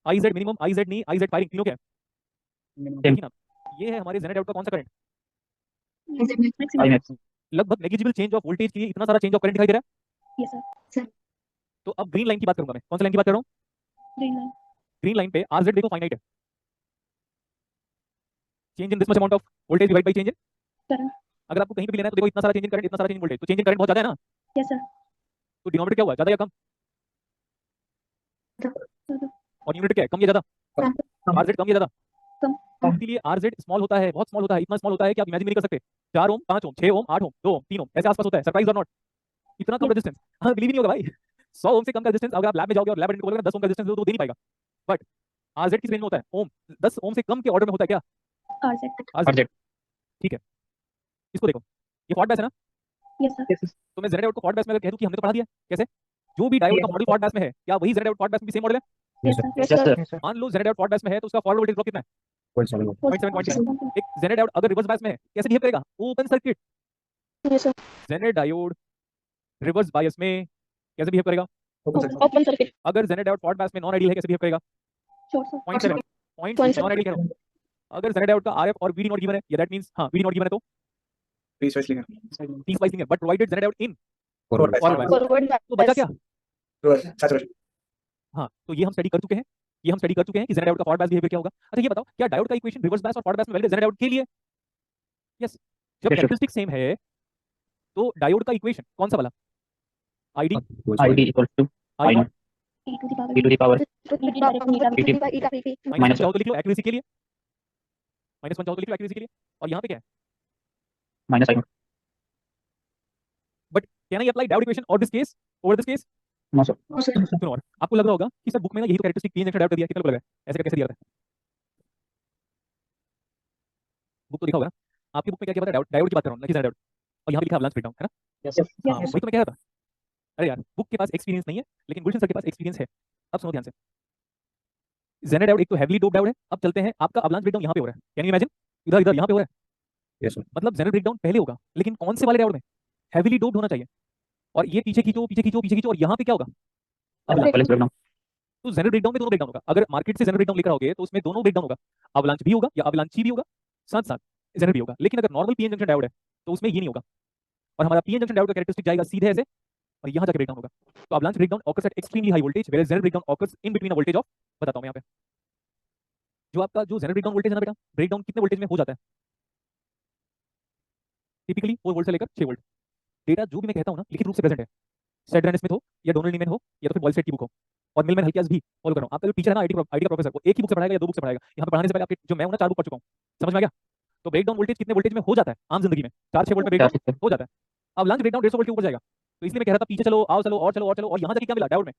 I Z minimum, I Z नहीं, I Z फायरिंग, तीनों क्या है? Same. नाम, ये है हमारे जेनर डायोड का कौन सा करंट? Maximum IMAX. लगभग नेग्लिजिबल चेंज ऑफ वोल्टेज के लिए इतना सारा चेंज ऑफ करंट दिखाई दे रहा है। यस सर तो अब ग्रीन लाइन की बात करूंगा मैं, कौन सी लाइन की बात कर रहा हूँ? ग्रीन लाइन ग्रीन लाइन पे RZ देखो फाइनाइट है, change in this much amount of voltage divide by change in current अगर आपको कहीं पे भी लेना है तो देखो इतना सारा चेंज इन करंट, इतना सारा चेंज इन वोल्टेज, तो चेंज इन करंट बहुत ज्यादा है ना, यस सर तो डिनोमिनेटर क्या हुआ, ज्यादा या कम? और न्यूमरेटर क्या है, कम या ज्यादा? RZ कम या ज्यादा? कम इसीलिए RZ स्मॉल होता है, बहुत स्मॉल होता है, इतना स्मॉल होता है कि आप इमेजिन नहीं कर सकते। 4 ओम, 5 ओम, 6 ओम, 8 ओम, 2 ओम, 3 ओम ऐसे आसपास होता है, सरप्राइज और नॉट, इतना कम रेजिस्टेंस। हाँ बिलीव नहीं होगा भाई, 100 ओम से कम का रेजिस्टेंस अगर आप लैब में जाओगे और लैब अटेंडेंट को बोलोगे 10 ओम का रेजिस्टेंस दो तो दे नहीं पाएगा, बट RZ किस रेंज में होता है? ओम, 10 ओम से कम के ऑर्डर में होता है क्या? RZ RZ, ठीक है। इसको देखो, ये फॉल्ट बेस है ना, यस सर तो मैं जेनर डायोड को फॉल्ट बेस में अगर कह दूं कि हमने तो पढ़ा दिया कैसे, जो भी डायोड का मॉडल फॉल्ट बेस में है, क्या वही जेनर डायोड फॉल्ट बेस में भी सेम मॉडल है? Yes sir Yes, sir. मान लो जेनर डायोड फॉल्ट बेस में है तो उसका फॉरवर्ड वोल्टेज ड्रॉप कितना है? 0.7 एक जेनर डायोड अगर रिवर्स बायस में है कैसे बिहेव करेगा? Open circuit. Yes sir zener diode reverse bias में कैसे बिहेव करेगा? ओपन सर्किट अगर जेनर डायोड फॉल्ट बायस में नॉन आइडियल है कैसे बिहेव करेगा? Short sir 0.7 point non ideal कह रहा हूं। अगर जेनर डायोड का RF और VD नॉट गिवन है, या दैट मींस हां VD नॉट गिवन है तो piece wise linear, but provided zener diode in forward bias, forward तो बचा क्या? हाँ, तो ये हम स्टडी कर चुके हैं, ये हम स्टडी कर चुके हैं कि जेनर डायोड का फॉरवर्ड बायस बिहेवियर क्या होगा। अच्छा ये बताओ, क्या डायोड का इक्वेशन रिवर्स बायस और फॉरवर्ड बायस में वैलिड है जेनर डायोड के लिए? यस, जब Yes, sir. कैरेक्टरिस्टिक सेम है तो डायोड का इक्वेशन कौन सा वाला? ID ID equals to I I not e to the power -1 minus चाहो तो लिख लो एक्यूरेसी के लिए, -1 चाहो तो लिख लो एक्यूरेसी के लिए, और यहाँ पे क्या है? minus I naught. But can I apply diode equation और this case over this case? No, sir. सुनो, और आपको लग रहा होगा कि सर बुक में ना यही तो कैरेक्टरिस्टिक पी जंक्शन डायोड कर दिया, कितना लग रहा है ऐसे करके कैसे दिया रहता है? बुक तो लिखा होगा ना, आपकी बुक में क्या क्या पता है, डायोड डायोड की बात कर रहा हूं ना कि जेनर डायोड, और यहाँ पे लिखा है अवलांच ब्रेकडाउन है ना। Yes, sir. हाँ वही तो मैं कह रहा था। अरे यार बुक के पास एक्सपीरियंस नहीं है लेकिन गुलशन सर के पास एक्सपीरियंस है। अब सुनो ध्यान से, जेनर डायोड एक तो हेवीली डोप डायोड है। अब चलते हैं, आपका अवलांच ब्रेकडाउन यहाँ पे हो रहा है, कैन यू इमेजिन, इधर इधर यहाँ पे हो रहा है, Yes, sir. मतलब जेनर ब्रेकडाउन पहले होगा, लेकिन कौन से वाले डायोड में? हेवीली डोप्ड होना चाहिए, और ये पीछे खींचो पीछे खींचो पीछे खींचो, और यहाँ पे क्या होगा? अवलांच। Balance breakdown. तो जेनर ब्रेकडाउन में दोनों ब्रेकडाउन होगा, अगर मार्केट से जेनर ब्रेकडाउन लेकर आओगे तो उसमें दोनों ब्रेकडाउन होगा, अवलांच भी होगा या अवलांची भी होगा, साथ साथ जेनर भी होगा। लेकिन अगर नॉर्मल पीएन जंक्शन डायोड है तो उसमें ये नहीं होगा, और हमारा पीएन जंक्शन डायोड का कैरेक्टरिस्टिक जाएगा सीधे ऐसे और यहाँ जाके ब्रेकडाउन होगा। तो avalanche breakdown occurs at extremely high voltage, where zener breakdown occurs in between a voltage of, बताता हूं मैं यहाँ पे, जो आपका जो जेनर ब्रेकडाउन वोल्टेज है ना बेटा, ब्रेकडाउन कितने वोल्टेज में हो जाता है? टिपिकली 4 वोल्ट से लेकर 6 वोल्ट। डेटा जो भी मैं कहता हूं ना लिखित रूप से प्रेजेंट है, सेड्रन स्मिथ हो या डोनाल्ड नीमैन हो या तो फिर बॉयलस्टेड की बुक हो, और मिलमैन हल्कियास भी फॉलो कर रहा हूं। आपका जो टीचर है ना आईटी का प्रोफेसर, वो एक ही बुक से पढ़ाएगा या 2 बुक से पढ़ाएगा, यहाँ पे पढ़ाने से पहले आपके जो मैं हूं ना 4 बुक पढ़ चुका हूं, समझ में आ गया? तो ब्रेकडाउन वोल्टेज कितने वोल्टेज में हो जाता है आम जिंदगी में? 4-6 वोल्ट में ब्रेकडाउन हो जाता है। अब लंच ब्रेकडाउन 150 वोल्ट के ऊपर जाएगा, तो इसलिए मैं कह रहा था पीछे चलो आओ चलो और चलो और चलो, और यहाँ जाके क्या मिला डायोड में?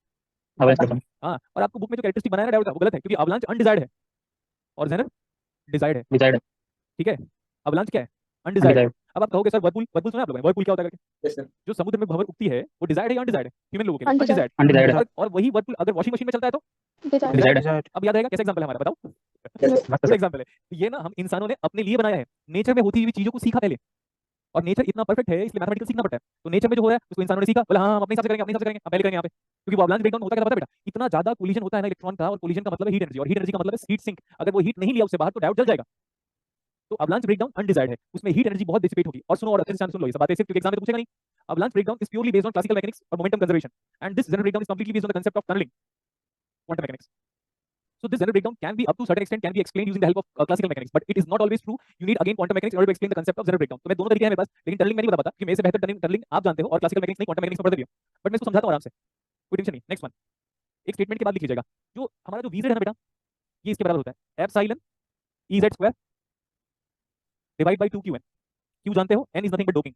Balance breakdown. हाँ, और आपको बुक में जो कैरेक्टरिस्टिक बनाया ना डायोड का वो गलत है, क्योंकि अवलांच अनडिजायर्ड है और जेनर डिजायर्ड है, Desired. ठीक है? अवलांच क्या है? अनडिजायर्ड। Undesired. अब आप कहोगे सर वर्लपूल, वर्लपूल सुना आप लोगों ने? वर्लपूल क्या होता है करके? Yes, sir. जो समुद्र में भंवर उगती है वो डिजायर्ड है या अनडिजायर्ड है? ह्यूमन लोगों के लिए Undesired. अनडिजायर्ड। Undesired. और वही वर्लपूल अगर वॉशिंग मशीन में चलता है तो Desired. अब याद रहेगा कैसा एग्जांपल है हमारा, बताओ? Yes, sir. गुड एग्जांपल है। तो ये ना हम इंसानों ने अपने लिए बनाया है, नेचर में होती हुई चीजों को सीखा पहले, और नेचर इतना परफेक्ट है इसलिए मैथमेटिकल सीखना पड़ता है। तो नेचर में जो हो रहा है उसको इंसानों ने सीखा, बोला हाँ हम अपने हिसाब से करेंगे, अपने हिसाब से करेंगे, हम पहले करेंगे यहाँ पे, क्योंकि वो अवलांच ब्रेकडाउन होता है क्या पता है बेटा? इतना ज्यादा कोलिजन होता है ना इलेक्ट्रॉन का, और कोलिजन का मतलब है हीट एनर्जी, और हीट एनर्जी का मतलब है हीट सिंक। अगर वो हीट नहीं लिया उससे बाहर तो डायोड जल जाएगा। तो अवलांच ब्रेकडाउन अनडिजायर्ड है, उसमें हीट एनर्जी बहुत डिसिपेट होगी। और सुनो और अच्छे से सुन लो ये सब बातें, सिर्फ क्योंकि एग्जाम में तो पूछेगा नहीं। Avalanche breakdown is purely based on classical mechanics और momentum conservation, and this general breakdown is completely based on the concept of tunnelling, quantum mechanics. So this general breakdown can be up to certain extent can be explained using the help of classical mechanics, but it is not always true. You need again quantum mechanics in order to explain the concept of general breakdown. तो मैं दोनों तरीके हैं मेरे पास, लेकिन tunnelling मैं नहीं बता पाता कि मेरे से बेहतर टनलिंग आप जानते हो, और क्लासिकल मैकेनिक्स नहीं, क्वांटम मैकेनिक्स में पढ़ते भी हो, बट मैं इसको समझाता हूं आराम से, कोई टेंशन नहीं। नेक्स्ट वन, एक स्टेटमेंट के बाद लिख लीजिएगा, जो हमारा जो Vz है ना बेटा, ये इसके बराबर होता है epsilon Ez² divide by 2qn। q जानते हो, n is nothing but doping,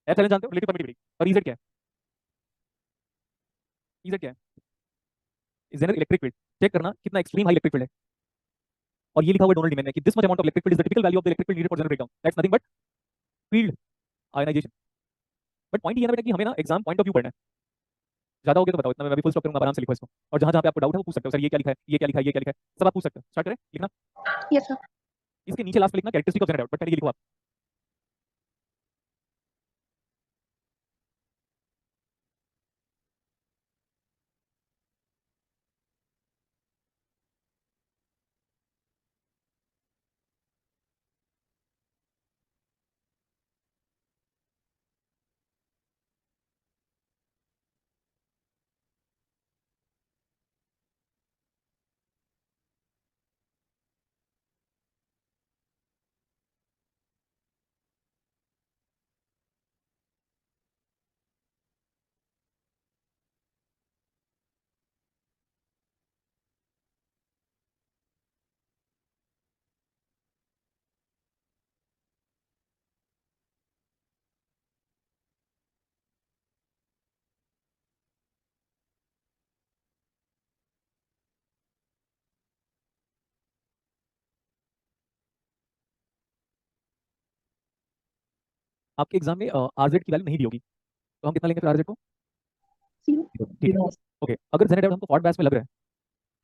epsilon जानते हो रिलेटिव परमिटिविटी, और Ez क्या है? Ez क्या है? General electric field. चेक करना कितना एक्सट्रीम हाई इलेक्ट्रिक फील्ड है, और ये लिखा हुआ डोनाल्ड नीमैन ने कि this much amount of electric field is the typical value of the electric field needed for general breakdown, that's nothing but field ionization. But point ये है ना बेटा कि हमें ना एग्जाम पॉइंट ऑफ व्यू पढ़ना है, ज्यादा हो गया तो बताओ, इतना मैं भी फुल स्टॉप करूंगा, आराम से लिखो इसको। और जहां जहां पे आपको डाउट है वो पूछ सकते हो, सर ये क्या लिखा है, ये क्या लिखा है, ये क्या लिखा है, सब आप पूछ सकते हो। स्टार्ट करें लिखना। Yes sir. इसके नीचे लास्ट में लिखना characteristic of general doubt, but पहले ये लिखो आप। आपके एग्जाम में आरजेड की वैल्यू नहीं दी होगी, तो हम कितना लेंगे फिर आरजेड को? 0। ठीक है, ओके। अगर जेड डाउट हमको फॉर्ट बैच में लग रहा है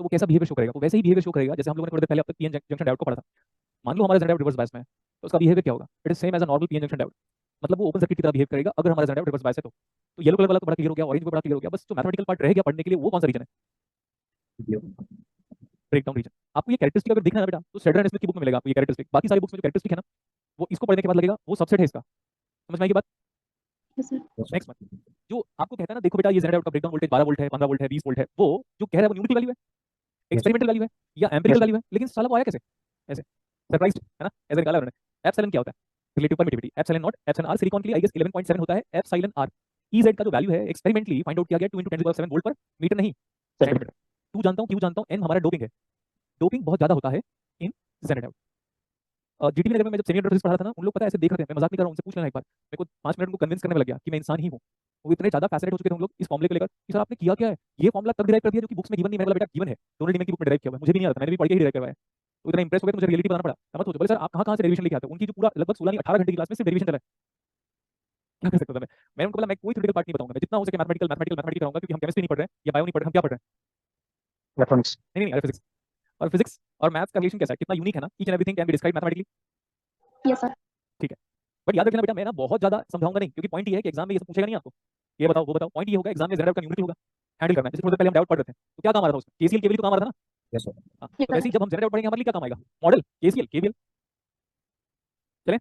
तो वो कैसा बिहेवियर शो करेगा? वो वैसे ही बिहेवियर शो करेगा जैसे हम लोगों ने थोड़ी देर पहले अब तक पीएन जंक्शन डायोड को पढ़ा था। मान लो हमारा जेड डायोड रिवर्स बायस में है, तो उसका बिहेवियर क्या होगा? It is same as a normal PN junction diode, मतलब वो ओपन सर्किट की तरह बिहेव करेगा अगर हमारा जेड डायोड रिवर्स बायस है तो येलो कलर वाला तो बड़ा क्लियर हो गया, ऑरेंज भी बड़ा क्लियर हो गया। बस जो मैथमेटिकल पार्ट रह गया पढ़ने के लिए वो कौन सा रीजन है? Breakdown region. आपको ये कैरेक्टरिस्टिक अगर देखना है बेटा तो शेड्रन स्मिथ की बुक में मिलेगा आपको ये कैरेक्टरिस्टिक। बाकी सारी बुक्स में जो कैरेक्टरिस्टिक है ना वो इसको पढ़ने के बाद लगेगा वो सबसेट है इसका। समझ में आएगी बात? Yes sir. नेक्स्ट वन, जो आपको कहता है ना देखो बेटा ये जेड डायोड का ब्रेकडाउन वोल्टेज 12 वोल्ट है, 15 वोल्ट है, 20 वोल्ट है, वो जो कह रहा है वो न्यूमेरिकल वैल्यू है, एक्सपेरिमेंटल वैल्यू है या एम्पिरिकल वैल्यू है, लेकिन साला वो आया कैसे? ऐसे सरप्राइज्ड है ना, ऐसे निकाला उन्होंने। एप्सिलॉन क्या होता है? Relative permittivity. Epsilon not epsilon R silicon के लिए आई गेस 11.7 होता है एप्सिलॉन आर। ईजेड का जो वैल्यू है एक्सपेरिमेंटली फाइंड आउट किया गया 2 × 10⁷ वोल्ट पर मीटर, नहीं सेंटीमीटर। तू जानता हूं क्यों जानता हूं, एन हमारा डोपिंग है, डोपिंग बहुत ज्यादा होता है इन जेनेडाउट। जीटीवी नगर में मैं जब सेमी इंडस्ट्रीज पढ़ा था ना उन लोग पता है ऐसे देख रहे थे, मैं मजाक नहीं कर रहा हूं, उनसे पूछ लेना एक बार। मेरे को 5 मिनट को कन्विंस करने में लग गया कि मैं इंसान ही हूं। वो इतने ज्यादा फैसिनेट हो चुके थे हम लोग इस फॉर्मूले को लेकर कि सर आपने किया क्या है, ये फॉर्मूला तक डिराइव कर दिया जो कि बुक्स में गिवन नहीं। मैंने बोला बेटा गिवन है, डोनाल्ड नीमन की बुक में डिराइव किया हुआ है, मुझे भी नहीं आता, मैंने भी पढ़ के ही डिराइव करवाया है। तो इतना इंप्रेस हो गया तो मुझे रियलिटी बताना पड़ा। समझ सोचो, बोले सर आप कहां से डेरिवेशन लेके आते हो? उनकी जो पूरा लगभग 16 नहीं 18 घंटे की क्लास में सिर्फ डेरिवेशन चला है। क्या कर सकता था मैंने उनको बोला मैं कोई थ्योरेटिकल पार्ट नहीं बताऊंगा, मैं जितना हो सके मैथमेटिकल मैथमेटिकल मैथमेटिकल कराऊंगा, क्योंकि हम केमिस्ट्री नहीं पढ़ रहे हैं या बायो नहीं पढ़ रहे हैं, हम क्या पढ़ रहे हैं? इलेक्ट्रॉनिक्स। नहीं नहीं फिजिक्स। और फिजिक्स और मैथ्स का रिलेशन कैसा है, कितना यूनिक है ना, each and everything can be described mathematically. Yes sir. ठीक है, बट याद रखना बेटा मैं ना बहुत ज्यादा समझाऊंगा नहीं, क्योंकि पॉइंट ये है कि एग्जाम में ये सब पूछेगा नहीं आपको। ये बताओ वो बताओ, पॉइंट ये होगा एग्जाम में जेड का न्यूमेरिकल होगा, हैंडल करना है। जैसे थोड़ी देर पहले हम डाउट पढ़ रहे थे तो क्या काम आ रहा था उसमें? केसीएल केवीएल तो काम आ रहा था ना। Yes sir. हाँ, तो वैसे ही जब हम जेड पढ़ेंगे हमारे लिए क्या काम आएगा? Model KCL KVL. चलें,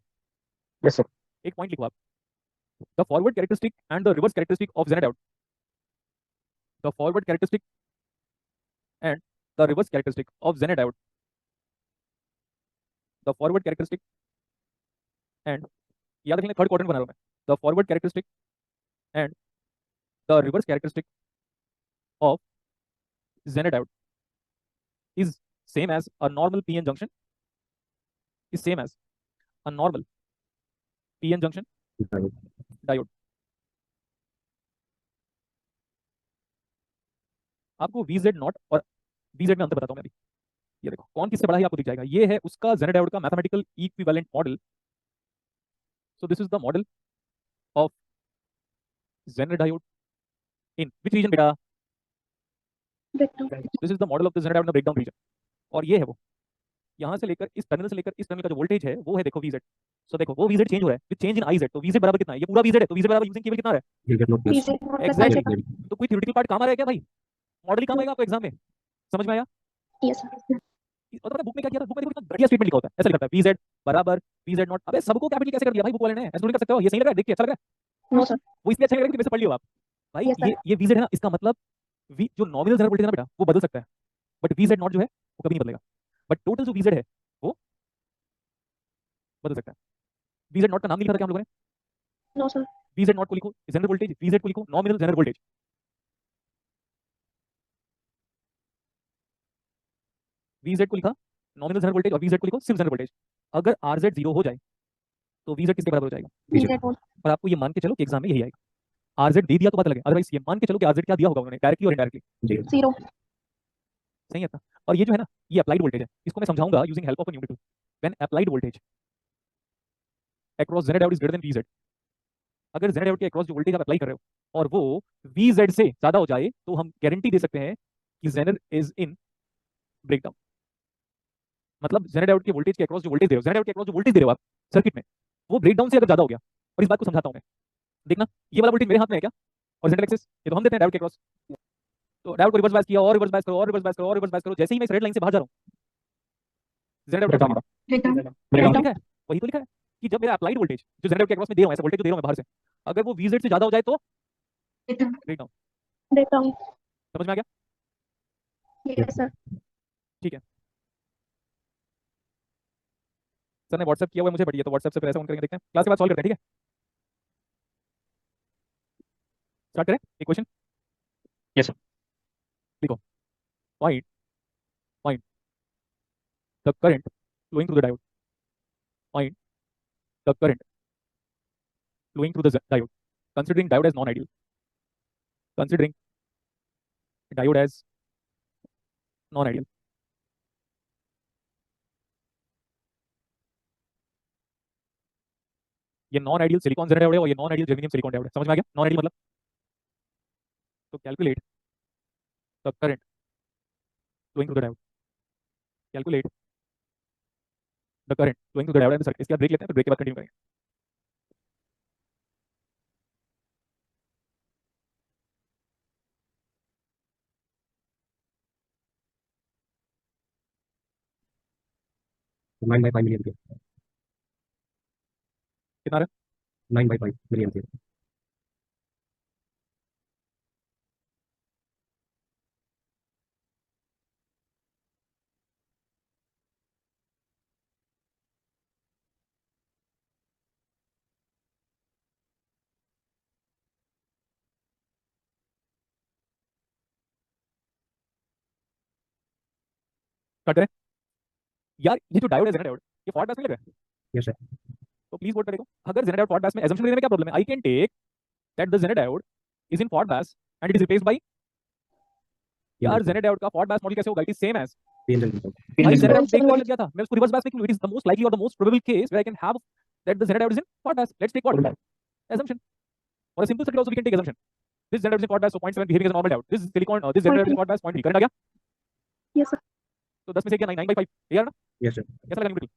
यस सर। एक पॉइंट लिखो आप, the forward characteristic and the reverse characteristic of Z out. The forward characteristic and the reverse characteristic of Z out. The forward characteristic and, याद रखना थर्ड क्वाड्रेंट बना रहा हूं मैं, the forward characteristic and the reverse characteristic of Z out is same as a normal PN junction, is same as a normal PN junction diode। आपको VZ not और VZ में अंतर बताता हूं मैं अभी। ये देखो कौन किससे बड़ा है आपको दिख जाएगा, ये है उसका जेड डायोड का mathematical equivalent model. So this is the model of Z diode in which region बेटा? Breakdown. This is the model of the Z diode in the breakdown region. और ये है वो, यहाँ से लेकर इस टर्मिनल से लेकर इस टर्मिनल का जो वोल्टेज है वो है देखो VZ। सो देखो वो VZ चेंज हो रहा है विद चेंज इन IZ, तो VZ बराबर कितना है? ये पूरा VZ है, तो VZ बराबर यूजिंग केवल कितना आ रहा पीछे है? Plus exactly. आइजेड। तो कोई थ्योरेटिकल पार्ट काम आ रहा है क्या भाई? मॉडल ही काम आएगा आपको एग्जाम में। समझ में आया? Yes sir. और पता है बुक में क्या किया था? बुक में देखो कितना घटिया स्टेटमेंट लिखा होता है, ऐसा लिखा है VZ बराबर VZ नॉट। अबे सबको कैपिटल कैसे कर दिया भाई बुक वाले ने? ऐसा थोड़ी कर सकते हो। ये सही लग रहा है, देख के अच्छा लग रहा है? No sir. वो इसलिए अच्छा लग रहा है कि मेरे से पढ़ लियो आप भाई। Yes, sir. ये VZ है ना, इसका मतलब जो नॉमिनल जेनरल वोल्टेज है ना बेटा वो बदल सकता है, बट VZ नॉट जो है वो कभी नहीं बदलेगा। बट टोटल जो VZ है वो बदल सकता है। VZ नॉट का नाम नहीं लिखा था क्या हम लोगों ने? No sir. VZ नॉट को लिखो जनरल वोल्टेज, VZ को लिखो नॉमिनल जनरल वोल्टेज। VZ को लिखा नॉमिनल जनरल वोल्टेज और VZ को लिखो सिर्फ जनरल वोल्टेज। अगर RZ 0 हो जाए तो VZ किसके बराबर हो जाएगा? पीछे बोल। और आपको ये मान के चलो कि एग्जाम में यही आएगा। RZ दे दिया तो बात अलग है, अदरवाइज ये मान के चलो कि RZ क्या दिया होगा उन्होंने, डायरेक्टली और इनडायरेक्टली। 0। सही है ना? और ये जो है ना ये अप्लाइड वोल्टेज है, इसको मैं समझाऊंगा using help of a numerical. When applied voltage across Z out is greater than VZ, अगर जेड डायोड के अक्रॉस जो वोल्टेज आप अप्लाई कर रहे हो और वो VZ से ज्यादा हो जाए तो हम गारंटी दे सकते हैं कि जेनर इज इन ब्रेकडाउन। मतलब जेनर डायोड के वोल्टेज के अक्रॉस जो वोल्टेज दे रहे हो, जेनर डायोड के अक्रॉस जो वोल्टेज दे रहे हो आप सर्किट में, वो ब्रेकडाउन से अगर ज्यादा हो गया, और इस बात को समझाता हूं मैं, देखना ये वाला वोल्टेज मेरे हाथ में है क्या, और जेनरल एक्सिस ये तो हम देते हैं डायोड के अक्रॉस। तो डायोड को रिवर्स बायस किया और रिवर्स बायस करो और रिवर्स बायस करो और रिवर्स बायस करो, जैसे ही मैं इस रेड लाइन से बाहर जा रहा हूं जेनर डायोड ब्रेकडाउन ब्रेकडाउन वही तो लिखा है, वही तो लिखा है कि जब मेरा अप्लाइड वोल्टेज जो जेनर डायोड के अक्रॉस में दे रहा हूं, ऐसा वोल्टेज जो दे रहा हूं मैं बाहर से, अगर वो VZ से ज्यादा हो जाए तो ब्रेकडाउन ब्रेकडाउन। ब्रेकडाउन समझ में आ गया? Yes sir. ठीक है, सर ने व्हाट्सएप किया हुआ है मुझे, बढ़िया, तो व्हाट्सएप से फिर ऐसा ऑन करेंगे, देखते हैं क्लास के बाद सॉल्व करते हैं, ठीक है? स्टार्ट करें एक क्वेश्चन। Yes, sir. लिखो, find find the current flowing through the diode, find the current flowing through the diode, considering diode as non-ideal, considering diode as non-ideal। ये non ideal silicon zener diode है और ये non ideal germanium silicon diode है। समझ में आ गया non ideal मतलब? तो calculate the current flowing through the diode, calculate the current flowing through the diode and the circuit. इसके बाद ब्रेक लेते हैं, फिर ब्रेक के बाद कंटिन्यू करेंगे। So 9 by 5 milliampere. कितना आ रहा 9 by 5 milliampere. है? कट करें यार, ये जो डायोड है जेनर डायोड, ये फॉल्ट पास में लग रहा है, Yes, sir. तो प्लीज वोट करेगा। अगर जेनर डायोड फॉल्ट पास में, assumption लेने में क्या प्रॉब्लम है? I can take that the Zener diode is in fault pass and it is replaced by, यार जेनर डायोड का फॉल्ट पास मॉडल कैसे होगा? It is same as PN resistor. भाई जेनर डायोड 7 देखकर ही वोल्ट लग गया था मैं उसको रिवर्स बायस में क्यों? It is the most likely और the most probable case where I can have that the Zener diode is in fault pass. Let's take what assumption, or a simple circuit also we can take assumption. This generator is in fault path, so 0.7 behaving as a normal diode. This silicon, this generator is in fault path, 0.3 current आ गया। Yes sir. तो 10 में से क्या 9 by 5 clear ना? Yes, sir. कैसा लगा numerical?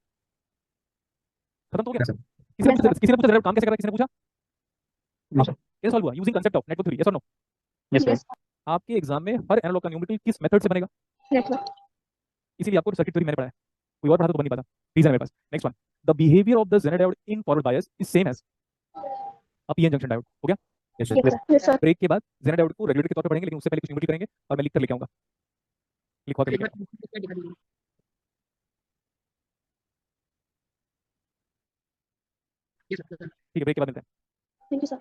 खत्म तो हो गया? Yes, sir. Yes, sir. किसी ने पूछा जेनरेटर काम कैसे करता है? किसी ने पूछा? No, sir. कैसे सॉल्व हुआ? Using concept of network theory, yes और नो? Yes, sir. यस आपके एग्जाम में हर एनालॉग का न्यूमेरिकल किस मेथड से बनेगा? नेटवर्क इसीलिए आपको सर्किट थ्योरी मैंने पढ़ाया, कोई और पढ़ा तो बन नहीं पाता। रीजन है मेरे पास। Next one, the behaviour of the Zener diode in forward bias is same as a PN junction diode. हो गया? Yes, sir. Yes sir. Break के बाद जेनर डायोड को रेगुलेटर के तौर पर पढ़ेंगे, लेकिन उससे पहले कुछ न्यूमेरिकल करेंगे और मैं लिख कर लेके आऊंगा। लिखवा कर लेके आऊंगा। ठीक है, ब्रेक के बाद मिलते हैं। Thank you sir.